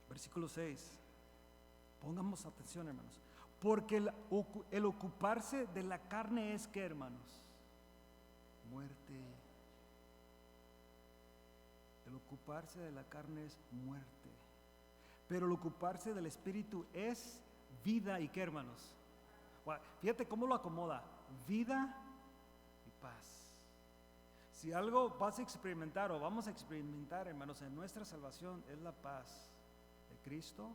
Versículo 6. Pongamos atención, hermanos. Porque el ocuparse de la carne es ¿qué, hermanos? Muerte. El ocuparse de la carne es muerte. Pero el ocuparse del Espíritu es vida y ¿qué, hermanos? Fíjate cómo lo acomoda, vida y paz. Si algo vas a experimentar o vamos a experimentar, hermanos, en nuestra salvación es la paz de Cristo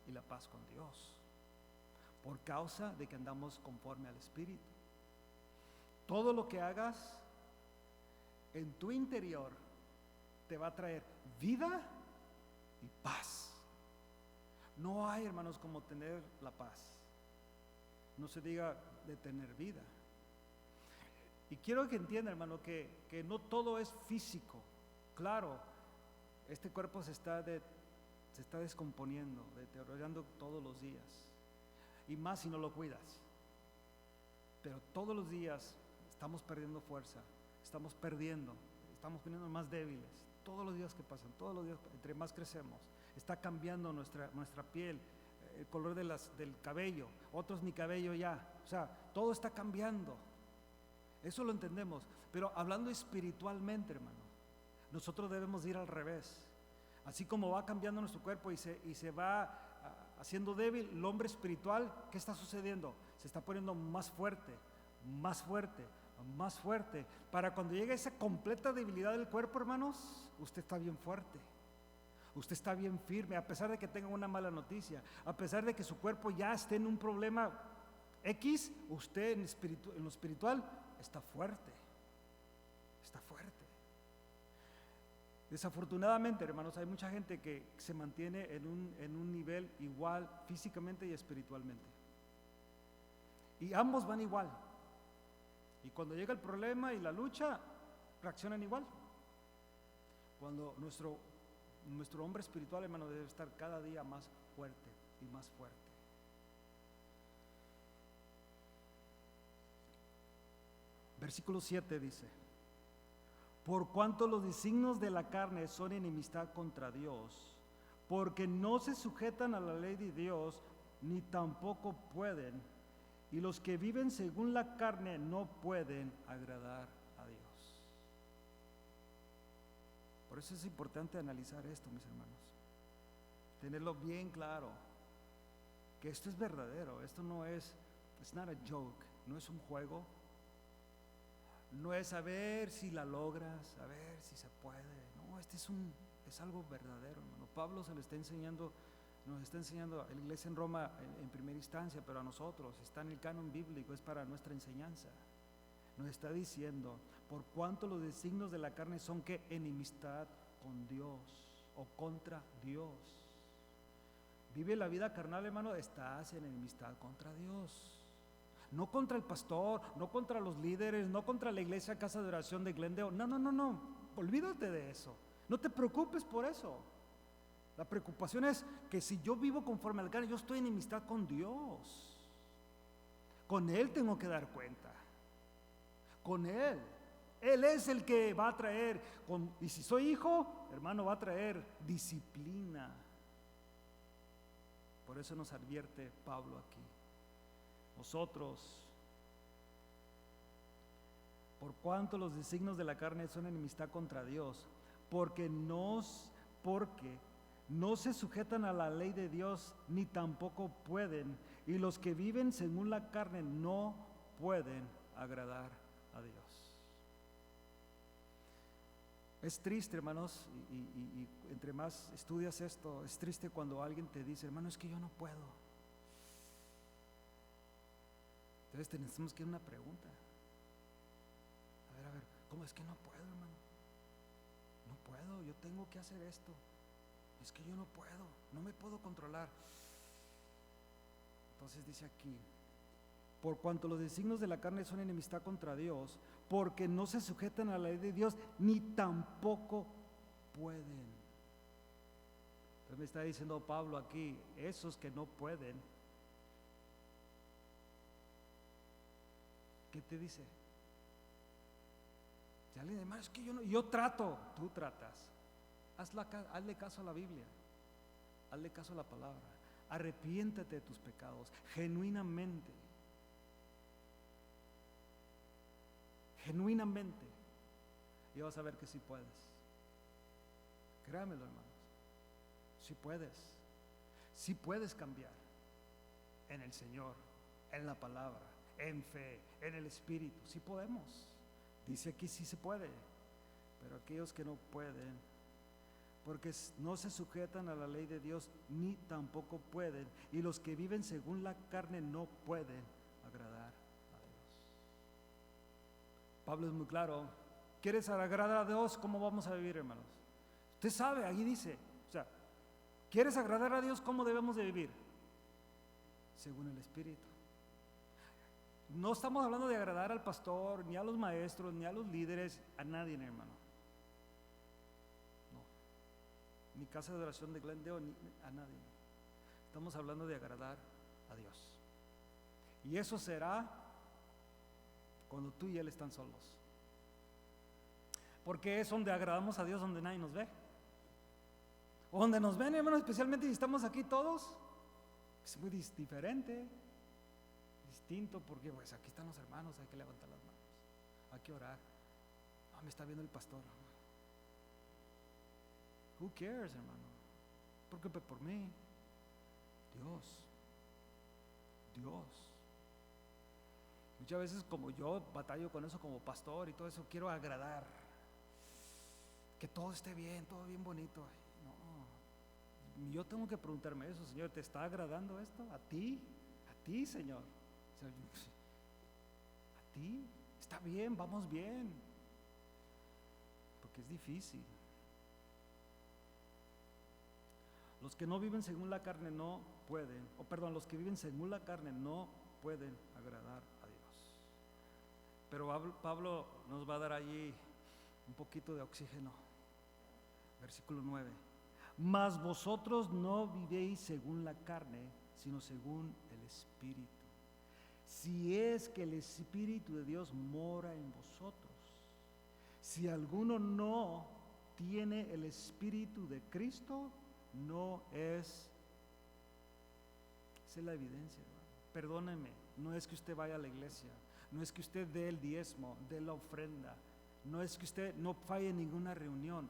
y la paz con Dios, por causa de que andamos conforme al Espíritu. Todo lo que hagas en tu interior te va a traer vida y paz. No hay, hermanos, como tener la paz. No se diga de tener vida. Y quiero que entienda, hermano, que no todo es físico. Claro, este cuerpo se está descomponiendo, deteriorando todos los días. Y más si no lo cuidas. Pero todos los días estamos perdiendo fuerza, estamos poniendo más débiles. Todos los días que pasan, todos los días, entre más crecemos, está cambiando nuestra piel. El color del cabello, otros ni cabello ya, o sea, todo está cambiando. Eso lo entendemos, pero hablando espiritualmente, hermano, nosotros debemos ir al revés. Así como va cambiando nuestro cuerpo y se va haciendo débil, el hombre espiritual, ¿qué está sucediendo? Se está poniendo más fuerte, más fuerte, más fuerte. Para cuando llegue esa completa debilidad del cuerpo, hermanos, usted está bien fuerte. Usted está bien firme, a pesar de que tenga una mala noticia, a pesar de que su cuerpo ya esté en un problema X, usted en lo espiritual está fuerte, está fuerte. Desafortunadamente, hermanos, hay mucha gente que se mantiene en un nivel igual físicamente y espiritualmente. Y ambos van igual. Y cuando llega el problema y la lucha, reaccionan igual. Cuando nuestro hombre espiritual, hermano, debe estar cada día más fuerte y más fuerte. Versículo 7 dice: por cuanto los designios de la carne son enemistad contra Dios, porque no se sujetan a la ley de Dios, ni tampoco pueden, y los que viven según la carne no pueden agradar a Dios. Por eso es importante analizar esto, mis hermanos, tenerlo bien claro, que esto es verdadero, esto no es, it's not a joke, no es un juego. No es a ver si la logras, a ver si se puede. No, es algo verdadero, hermano. Pablo se lo está enseñando, nos está enseñando a la iglesia en Roma en primera instancia, pero a nosotros está en el canon bíblico, es para nuestra enseñanza. Nos está diciendo, por cuanto los designios de la carne son que enemistad con Dios o contra Dios. Vive la vida carnal, hermano, estás en enemistad contra Dios. No contra el pastor, no contra los líderes, no contra la iglesia Casa de Oración de Glendale. No, olvídate de eso. No te preocupes por eso. La preocupación es que si yo vivo conforme al carne, yo estoy en enemistad con Dios. Con Él tengo que dar cuenta. Con Él. Él es el que va a traer, y si soy hijo, hermano, va a traer disciplina. Por eso nos advierte Pablo aquí. Nosotros, por cuanto los designios de la carne son enemistad contra Dios, porque no se sujetan a la ley de Dios, ni tampoco pueden, y los que viven según la carne no pueden agradar a Dios. Es triste, hermanos, y entre más estudias esto, es triste cuando alguien te dice, hermano, es que yo no puedo. Entonces tenemos que ir a una pregunta. A ver, ¿cómo es que no puedo, hermano? No puedo, yo tengo que hacer esto. Es que yo no puedo, no me puedo controlar. Entonces dice aquí, por cuanto los designios de la carne son enemistad contra Dios, porque no se sujetan a la ley de Dios, ni tampoco pueden. Entonces me está diciendo Pablo aquí, esos que no pueden, ¿qué te dice? Si alguien dice, es que yo trato, tú tratas. Hazle caso a la Biblia, hazle caso a la palabra, arrepiéntate de tus pecados, genuinamente, y vas a ver que sí puedes. Créamelo, hermanos, sí puedes cambiar en el Señor, en la palabra, en fe, en el Espíritu, sí podemos. Dice aquí sí se puede, pero aquellos que no pueden, porque no se sujetan a la ley de Dios, ni tampoco pueden, y los que viven según la carne no pueden agradar a Dios. Pablo es muy claro. ¿Quieres agradar a Dios? ¿Cómo vamos a vivir, hermanos? Usted sabe, ahí dice, ¿quieres agradar a Dios? ¿Cómo debemos de vivir? Según el Espíritu. No estamos hablando de agradar al pastor, ni a los maestros, ni a los líderes, a nadie, hermano. No. Ni Casa de Oración de Glendale, ni a nadie. Estamos hablando de agradar a Dios. Y eso será cuando tú y Él están solos. Porque es donde agradamos a Dios, donde nadie nos ve. O donde nos ven, hermano, especialmente si estamos aquí todos, es muy diferente. Distinto, porque pues aquí están los hermanos, hay que levantar las manos, hay que orar. Me está viendo el pastor. Who cares, hermano? Preocupe por mí. Dios. Muchas veces, como yo batallo con eso como pastor y todo eso, quiero agradar, que todo esté bien, todo bien bonito. No, yo tengo que preguntarme eso, Señor, ¿te está agradando esto? ¿A ti, Señor? O sea, ¿a ti? Está bien, vamos bien. Porque es difícil. Los que no viven según la carne no pueden, los que viven según la carne no pueden agradar a Dios. Pero Pablo nos va a dar allí un poquito de oxígeno. Versículo 9. Mas vosotros no vivéis según la carne, sino según el Espíritu. Si es que el Espíritu de Dios mora en vosotros. Si alguno no tiene el Espíritu de Cristo, no es. Esa es la evidencia, hermano. Perdóneme, no es que usted vaya a la iglesia, no es que usted dé el diezmo, dé la ofrenda, no es que usted no falle en ninguna reunión,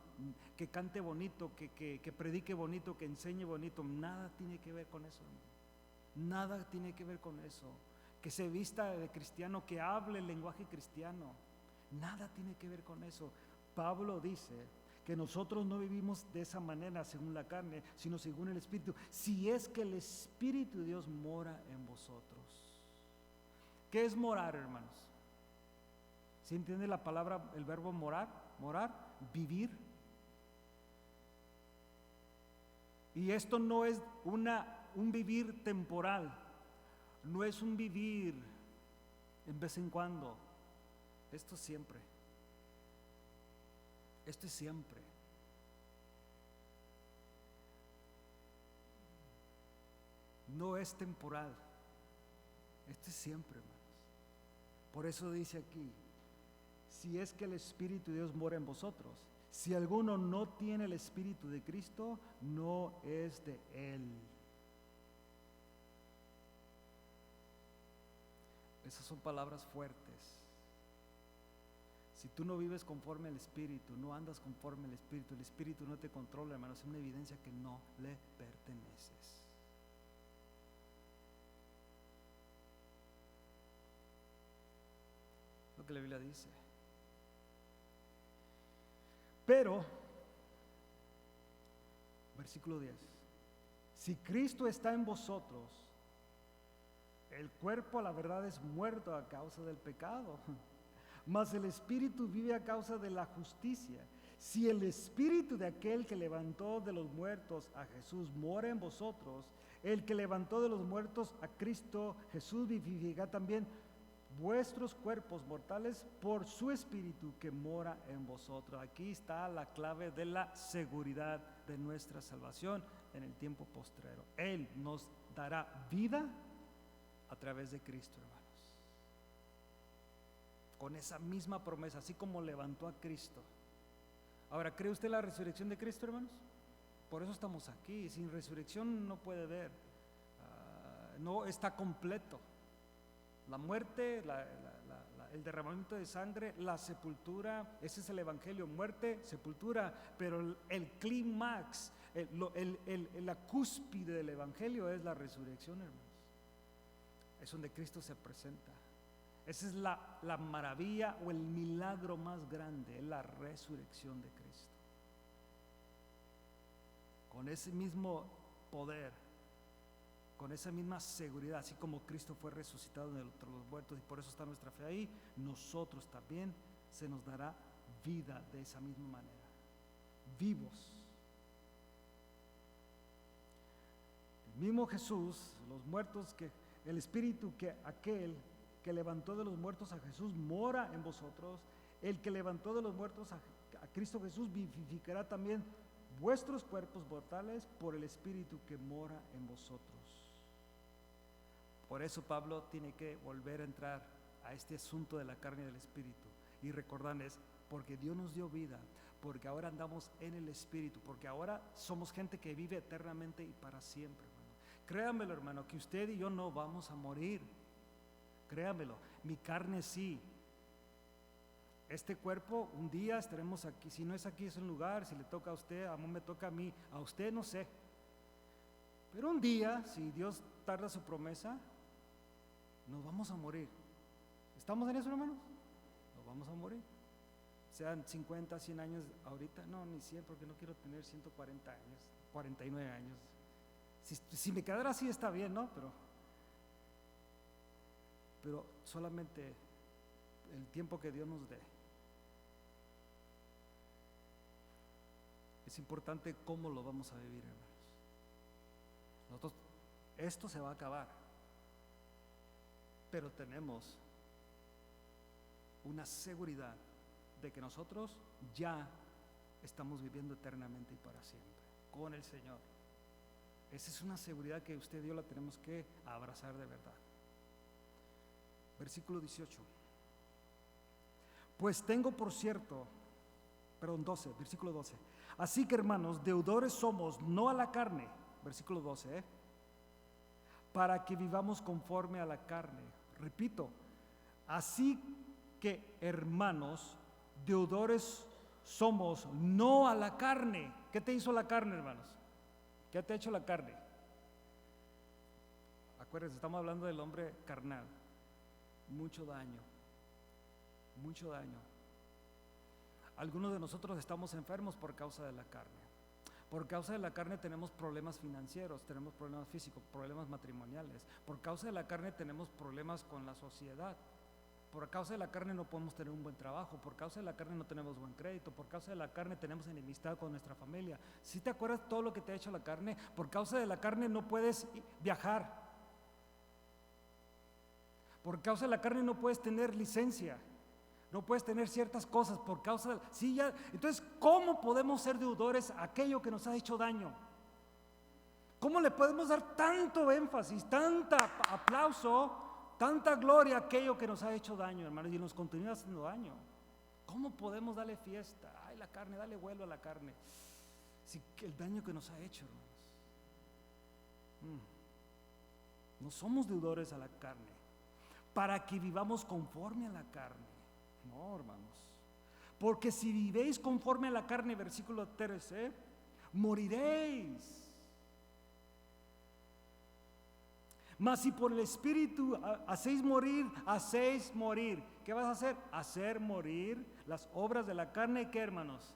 que cante bonito, que predique bonito, que enseñe bonito. Nada tiene que ver con eso, hermano. Nada tiene que ver con eso. Que se vista de cristiano, que hable el lenguaje cristiano. Nada tiene que ver con eso. Pablo dice que nosotros no vivimos de esa manera según la carne, sino según el Espíritu. Si es que el Espíritu de Dios mora en vosotros. ¿Qué es morar, hermanos? ¿Sí entiende la palabra, el verbo morar? Morar, vivir. Y esto no es un vivir temporal, no es un vivir en vez en cuando. Esto siempre. Esto es siempre. No es temporal. Esto es siempre, hermanos. Por eso dice aquí, si es que el Espíritu de Dios mora en vosotros, si alguno no tiene el Espíritu de Cristo, no es de Él. Esas son palabras fuertes. Si tú no vives conforme al Espíritu, no andas conforme al Espíritu, el Espíritu no te controla, hermanos, es una evidencia que no le perteneces. Lo que la Biblia dice. Pero, versículo 10, si Cristo está en vosotros, el cuerpo a la verdad es muerto a causa del pecado, mas el Espíritu vive a causa de la justicia. Si el Espíritu de aquel que levantó de los muertos a Jesús mora en vosotros, el que levantó de los muertos a Cristo Jesús vivificará también vuestros cuerpos mortales por su Espíritu que mora en vosotros. Aquí está la clave de la seguridad de nuestra salvación en el tiempo postrero. Él nos dará vida a través de Cristo, hermanos. Con esa misma promesa, así como levantó a Cristo. Ahora, ¿cree usted la resurrección de Cristo, hermanos? Por eso estamos aquí. Sin resurrección no puede ver, no está completo. La muerte, el derramamiento de sangre, la sepultura, ese es el evangelio: muerte, sepultura. Pero el clímax, la cúspide del evangelio es la resurrección, hermanos. Es donde Cristo se presenta. Esa es la maravilla o el milagro más grande, es la resurrección de Cristo. Con ese mismo poder, con esa misma seguridad, así como Cristo fue resucitado de entre los muertos y por eso está nuestra fe ahí, nosotros también se nos dará vida de esa misma manera, vivos. El mismo Jesús, los muertos, que el Espíritu que aquel que levantó de los muertos a Jesús mora en vosotros, el que levantó de los muertos a Cristo Jesús vivificará también vuestros cuerpos mortales por el Espíritu que mora en vosotros. Por eso Pablo tiene que volver a entrar a este asunto de la carne y del Espíritu y recordarles, porque Dios nos dio vida, porque ahora andamos en el Espíritu, porque ahora somos gente que vive eternamente y para siempre, hermano. Créanmelo, hermano, que usted y yo no vamos a morir. Créamelo, mi carne sí. este cuerpo, un día estaremos aquí. Si no es aquí, es un lugar. Si le toca a usted, a mí me toca a mí. A usted no sé. Pero un día, si Dios tarda su promesa, nos vamos a morir. ¿Estamos en eso, hermanos? Nos vamos a morir. Sean 50, 100 años ahorita. No, ni 100, porque no quiero tener 140 años, 49 años. Si me quedara así está bien, ¿no? Pero solamente el tiempo que Dios nos dé. Es importante cómo lo vamos a vivir, hermanos. Nosotros, esto se va a acabar, pero tenemos una seguridad de que nosotros ya estamos viviendo eternamente y para siempre con el Señor. Esa es una seguridad que usted y yo la tenemos que abrazar de verdad. Versículo 18. Pues tengo por cierto, versículo 12. Así que, hermanos, deudores somos, no a la carne, versículo 12, para que vivamos conforme a la carne. Repito, así que, hermanos, deudores somos, no a la carne. ¿Qué te hizo la carne, hermanos? ¿Qué te ha hecho la carne? Acuérdense, estamos hablando del hombre carnal. Mucho daño. Algunos de nosotros estamos enfermos por causa de la carne. Por causa de la carne tenemos problemas financieros, tenemos problemas físicos, problemas matrimoniales. Por causa de la carne tenemos problemas con la sociedad. Por causa de la carne no podemos tener un buen trabajo. Por causa de la carne no tenemos buen crédito. Por causa de la carne tenemos enemistad con nuestra familia. ¿Sí te acuerdas todo lo que te ha hecho la carne? Por causa de la carne no puedes viajar. Por causa de la carne no puedes tener licencia. No puedes tener ciertas cosas por causa de... Sí, ya. Entonces, ¿cómo podemos ser deudores a aquello que nos ha hecho daño? ¿Cómo le podemos dar tanto énfasis, tanta aplauso, tanta gloria a aquello que nos ha hecho daño, hermanos, y nos continúa haciendo daño? ¿Cómo podemos darle fiesta? Ay, la carne, dale vuelo a la carne. Sí, el daño que nos ha hecho, hermanos. No somos deudores a la carne, para que vivamos conforme a la carne. No, hermanos. Porque si vivéis conforme a la carne, versículo 13, moriréis. Mas si por el Espíritu hacéis morir. ¿Qué vas a hacer? Hacer morir las obras de la carne. ¿Qué, hermanos?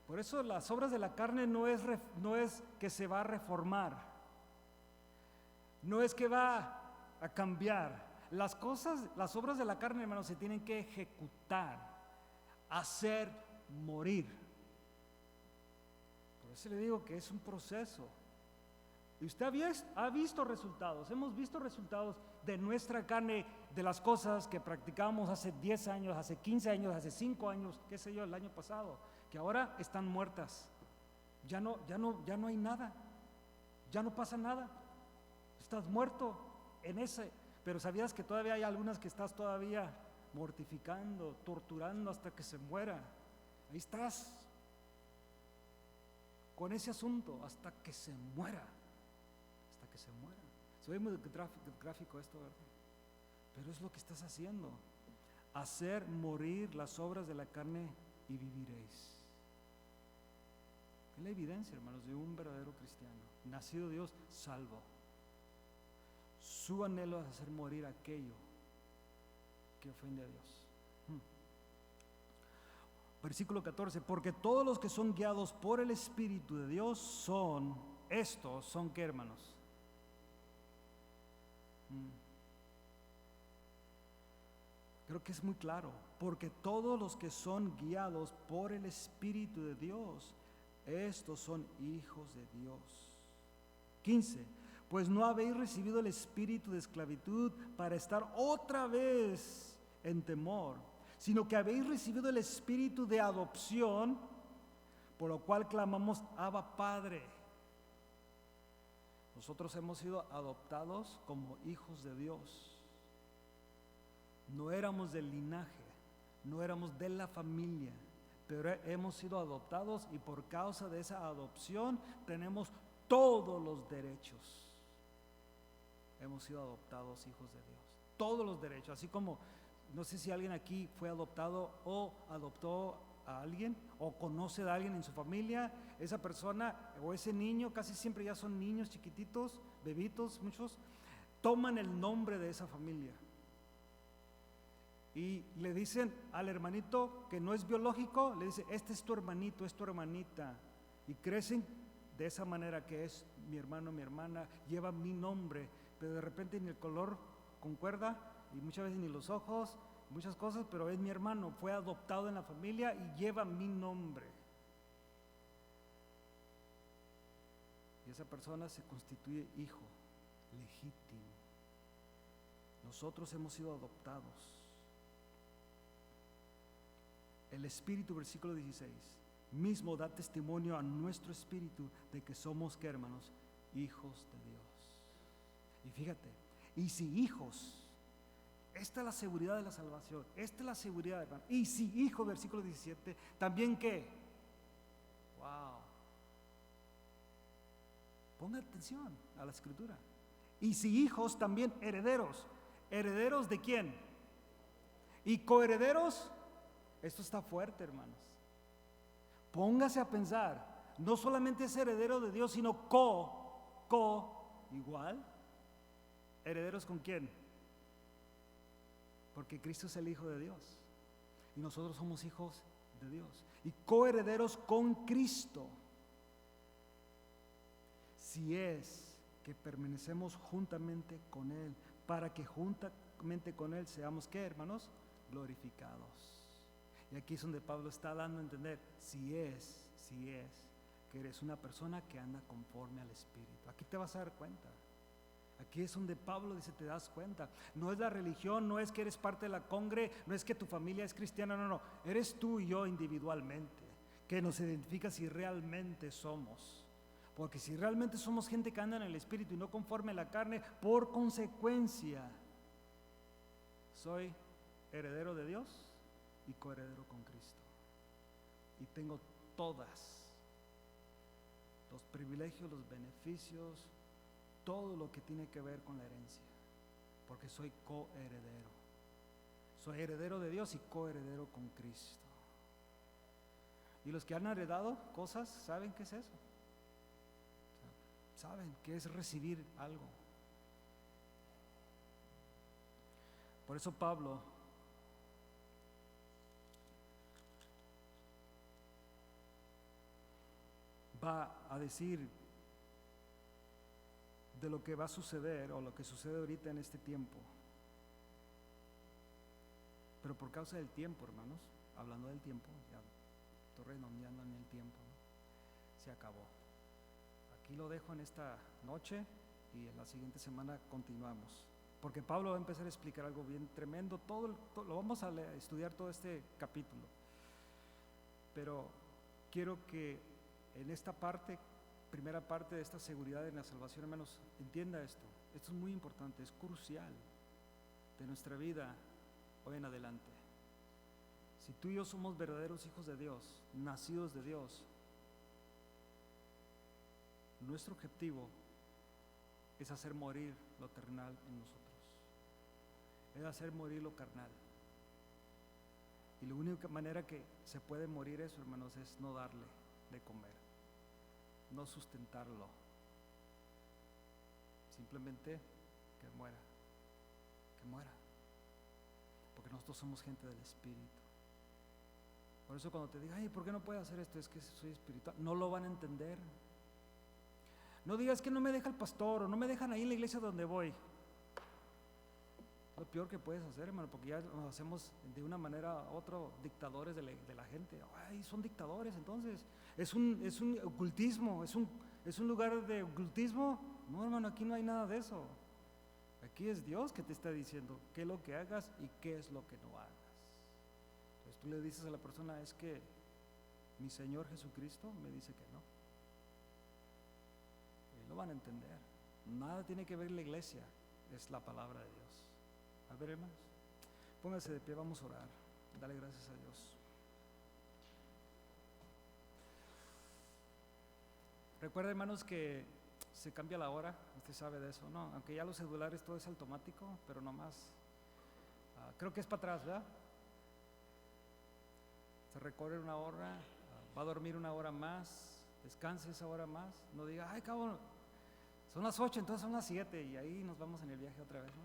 Por eso las obras de la carne no es que se va a reformar. No es que va a cambiar. Las obras de la carne, hermanos, se tienen que ejecutar, hacer morir. Por eso le digo que es un proceso. Y usted ha visto resultados, hemos visto resultados de nuestra carne, de las cosas que practicábamos hace 10 años, hace 15 años, hace 5 años, qué sé yo, el año pasado, que ahora están muertas. Ya no hay nada, ya no pasa nada. Estás muerto en ese. Pero ¿sabías que todavía hay algunas que estás todavía mortificando, torturando hasta que se muera? Ahí estás con ese asunto hasta que se muera. Hasta que se muera. Se ve muy gráfico esto, ¿verdad? Pero es lo que estás haciendo. Hacer morir las obras de la carne y viviréis. Es la evidencia, hermanos, de un verdadero cristiano, nacido de Dios, salvo. Su anhelo es hacer morir aquello que ofende a Dios. Versículo 14, porque todos los que son guiados por el Espíritu de Dios son ¿qué, hermanos? Creo que es muy claro, porque todos los que son guiados por el Espíritu de Dios, estos son hijos de Dios. 15, pues no habéis recibido el espíritu de esclavitud para estar otra vez en temor, sino que habéis recibido el espíritu de adopción, por lo cual clamamos, Abba, Padre. Nosotros hemos sido adoptados como hijos de Dios. No éramos del linaje, no éramos de la familia, pero hemos sido adoptados y por causa de esa adopción tenemos todos los derechos. Hemos sido adoptados hijos de Dios. Todos los derechos, así como No sé si alguien aquí fue adoptado o adoptó a alguien o conoce a alguien en su familia. Esa persona o ese niño, casi siempre ya son niños chiquititos, bebitos, muchos, toman el nombre de esa familia y le dicen al hermanito que no es biológico, le dice, este es tu hermanito, es tu hermanita, y crecen de esa manera, que es mi hermano, mi hermana, lleva mi nombre, pero de repente ni el color concuerda y muchas veces ni los ojos, muchas cosas, pero es mi hermano, fue adoptado en la familia y lleva mi nombre. Y esa persona se constituye hijo legítimo. Nosotros hemos sido adoptados. El Espíritu, versículo 16, mismo da testimonio a nuestro espíritu de que somos, ¿qué, hermanos? Hijos de Dios. Y fíjate, y si hijos, esta es la seguridad de la salvación, esta es la seguridad, hermano. Y si hijo, versículo 17, también ¿qué? Wow. Ponga atención a la escritura. Y si hijos, también herederos. ¿Herederos de quién? Y coherederos. Esto está fuerte, hermanos. Póngase a pensar, no solamente es heredero de Dios, sino igual. ¿Herederos con quién? Porque Cristo es el Hijo de Dios y nosotros somos hijos de Dios. Y coherederos con Cristo, si es que permanecemos juntamente con Él, para que juntamente con Él seamos, ¿qué, hermanos? Glorificados. Y aquí es donde Pablo está dando a entender, si es que eres una persona que anda conforme al Espíritu. Aquí te vas a dar cuenta. Aquí es donde Pablo dice, te das cuenta. No es la religión, no es que eres parte de la congre, no es que tu familia es cristiana, no. Eres tú y yo individualmente, que nos identifica si realmente somos. Porque si realmente somos gente que anda en el Espíritu y no conforme a la carne, por consecuencia, soy heredero de Dios y coheredero con Cristo. Y tengo todas los privilegios, los beneficios, todo lo que tiene que ver con la herencia, porque soy coheredero. Soy heredero de Dios y coheredero con Cristo. Y los que han heredado cosas, ¿saben qué es eso? Saben qué es recibir algo. Por eso Pablo va a decir de lo que va a suceder o lo que sucede ahorita en este tiempo. Pero por causa del tiempo, hermanos, hablando del tiempo, ya estoy redondeando en el tiempo, ¿no? Se acabó. Aquí lo dejo en esta noche y en la siguiente semana continuamos. Porque Pablo va a empezar a explicar algo bien tremendo, lo vamos a estudiar todo este capítulo. Pero quiero que en esta parte, primera parte de esta seguridad en la salvación, hermanos, entienda esto. Esto es muy importante, es crucial de nuestra vida hoy en adelante. Si tú y yo somos verdaderos hijos de Dios, nacidos de Dios, nuestro objetivo es hacer morir lo terrenal en nosotros. Es hacer morir lo carnal. Y la única manera que se puede morir eso, hermanos, es no darle de comer, no sustentarlo, simplemente que muera, porque nosotros somos gente del Espíritu. Por eso cuando te diga, ay, ¿por qué no puedo hacer esto? Es que soy espiritual, no lo van a entender. No digas que no me deja el pastor o no me dejan ahí en la iglesia donde voy. Lo peor que puedes hacer, hermano, porque ya nos hacemos de una manera u otra dictadores de la gente. Ay, son dictadores, entonces es un ocultismo, es un lugar de ocultismo. No, hermano, aquí no hay nada de eso. Aquí es Dios que te está diciendo qué es lo que hagas y qué es lo que no hagas. Entonces tú le dices a la persona, es que mi Señor Jesucristo me dice que no. Y lo van a entender. Nada tiene que ver la iglesia, es la palabra de Dios. A ver, hermanos, pónganse de pie, vamos a orar. Dale gracias a Dios. Recuerda, hermanos, que se cambia la hora, usted sabe de eso, ¿no? Aunque ya los celulares todo es automático, pero nomás creo que es para atrás, ¿verdad? Se recorre una hora, va a dormir una hora más, descanse esa hora más, no diga, ay cabrón, son las 8, entonces son las 7 y ahí nos vamos en el viaje otra vez, ¿no?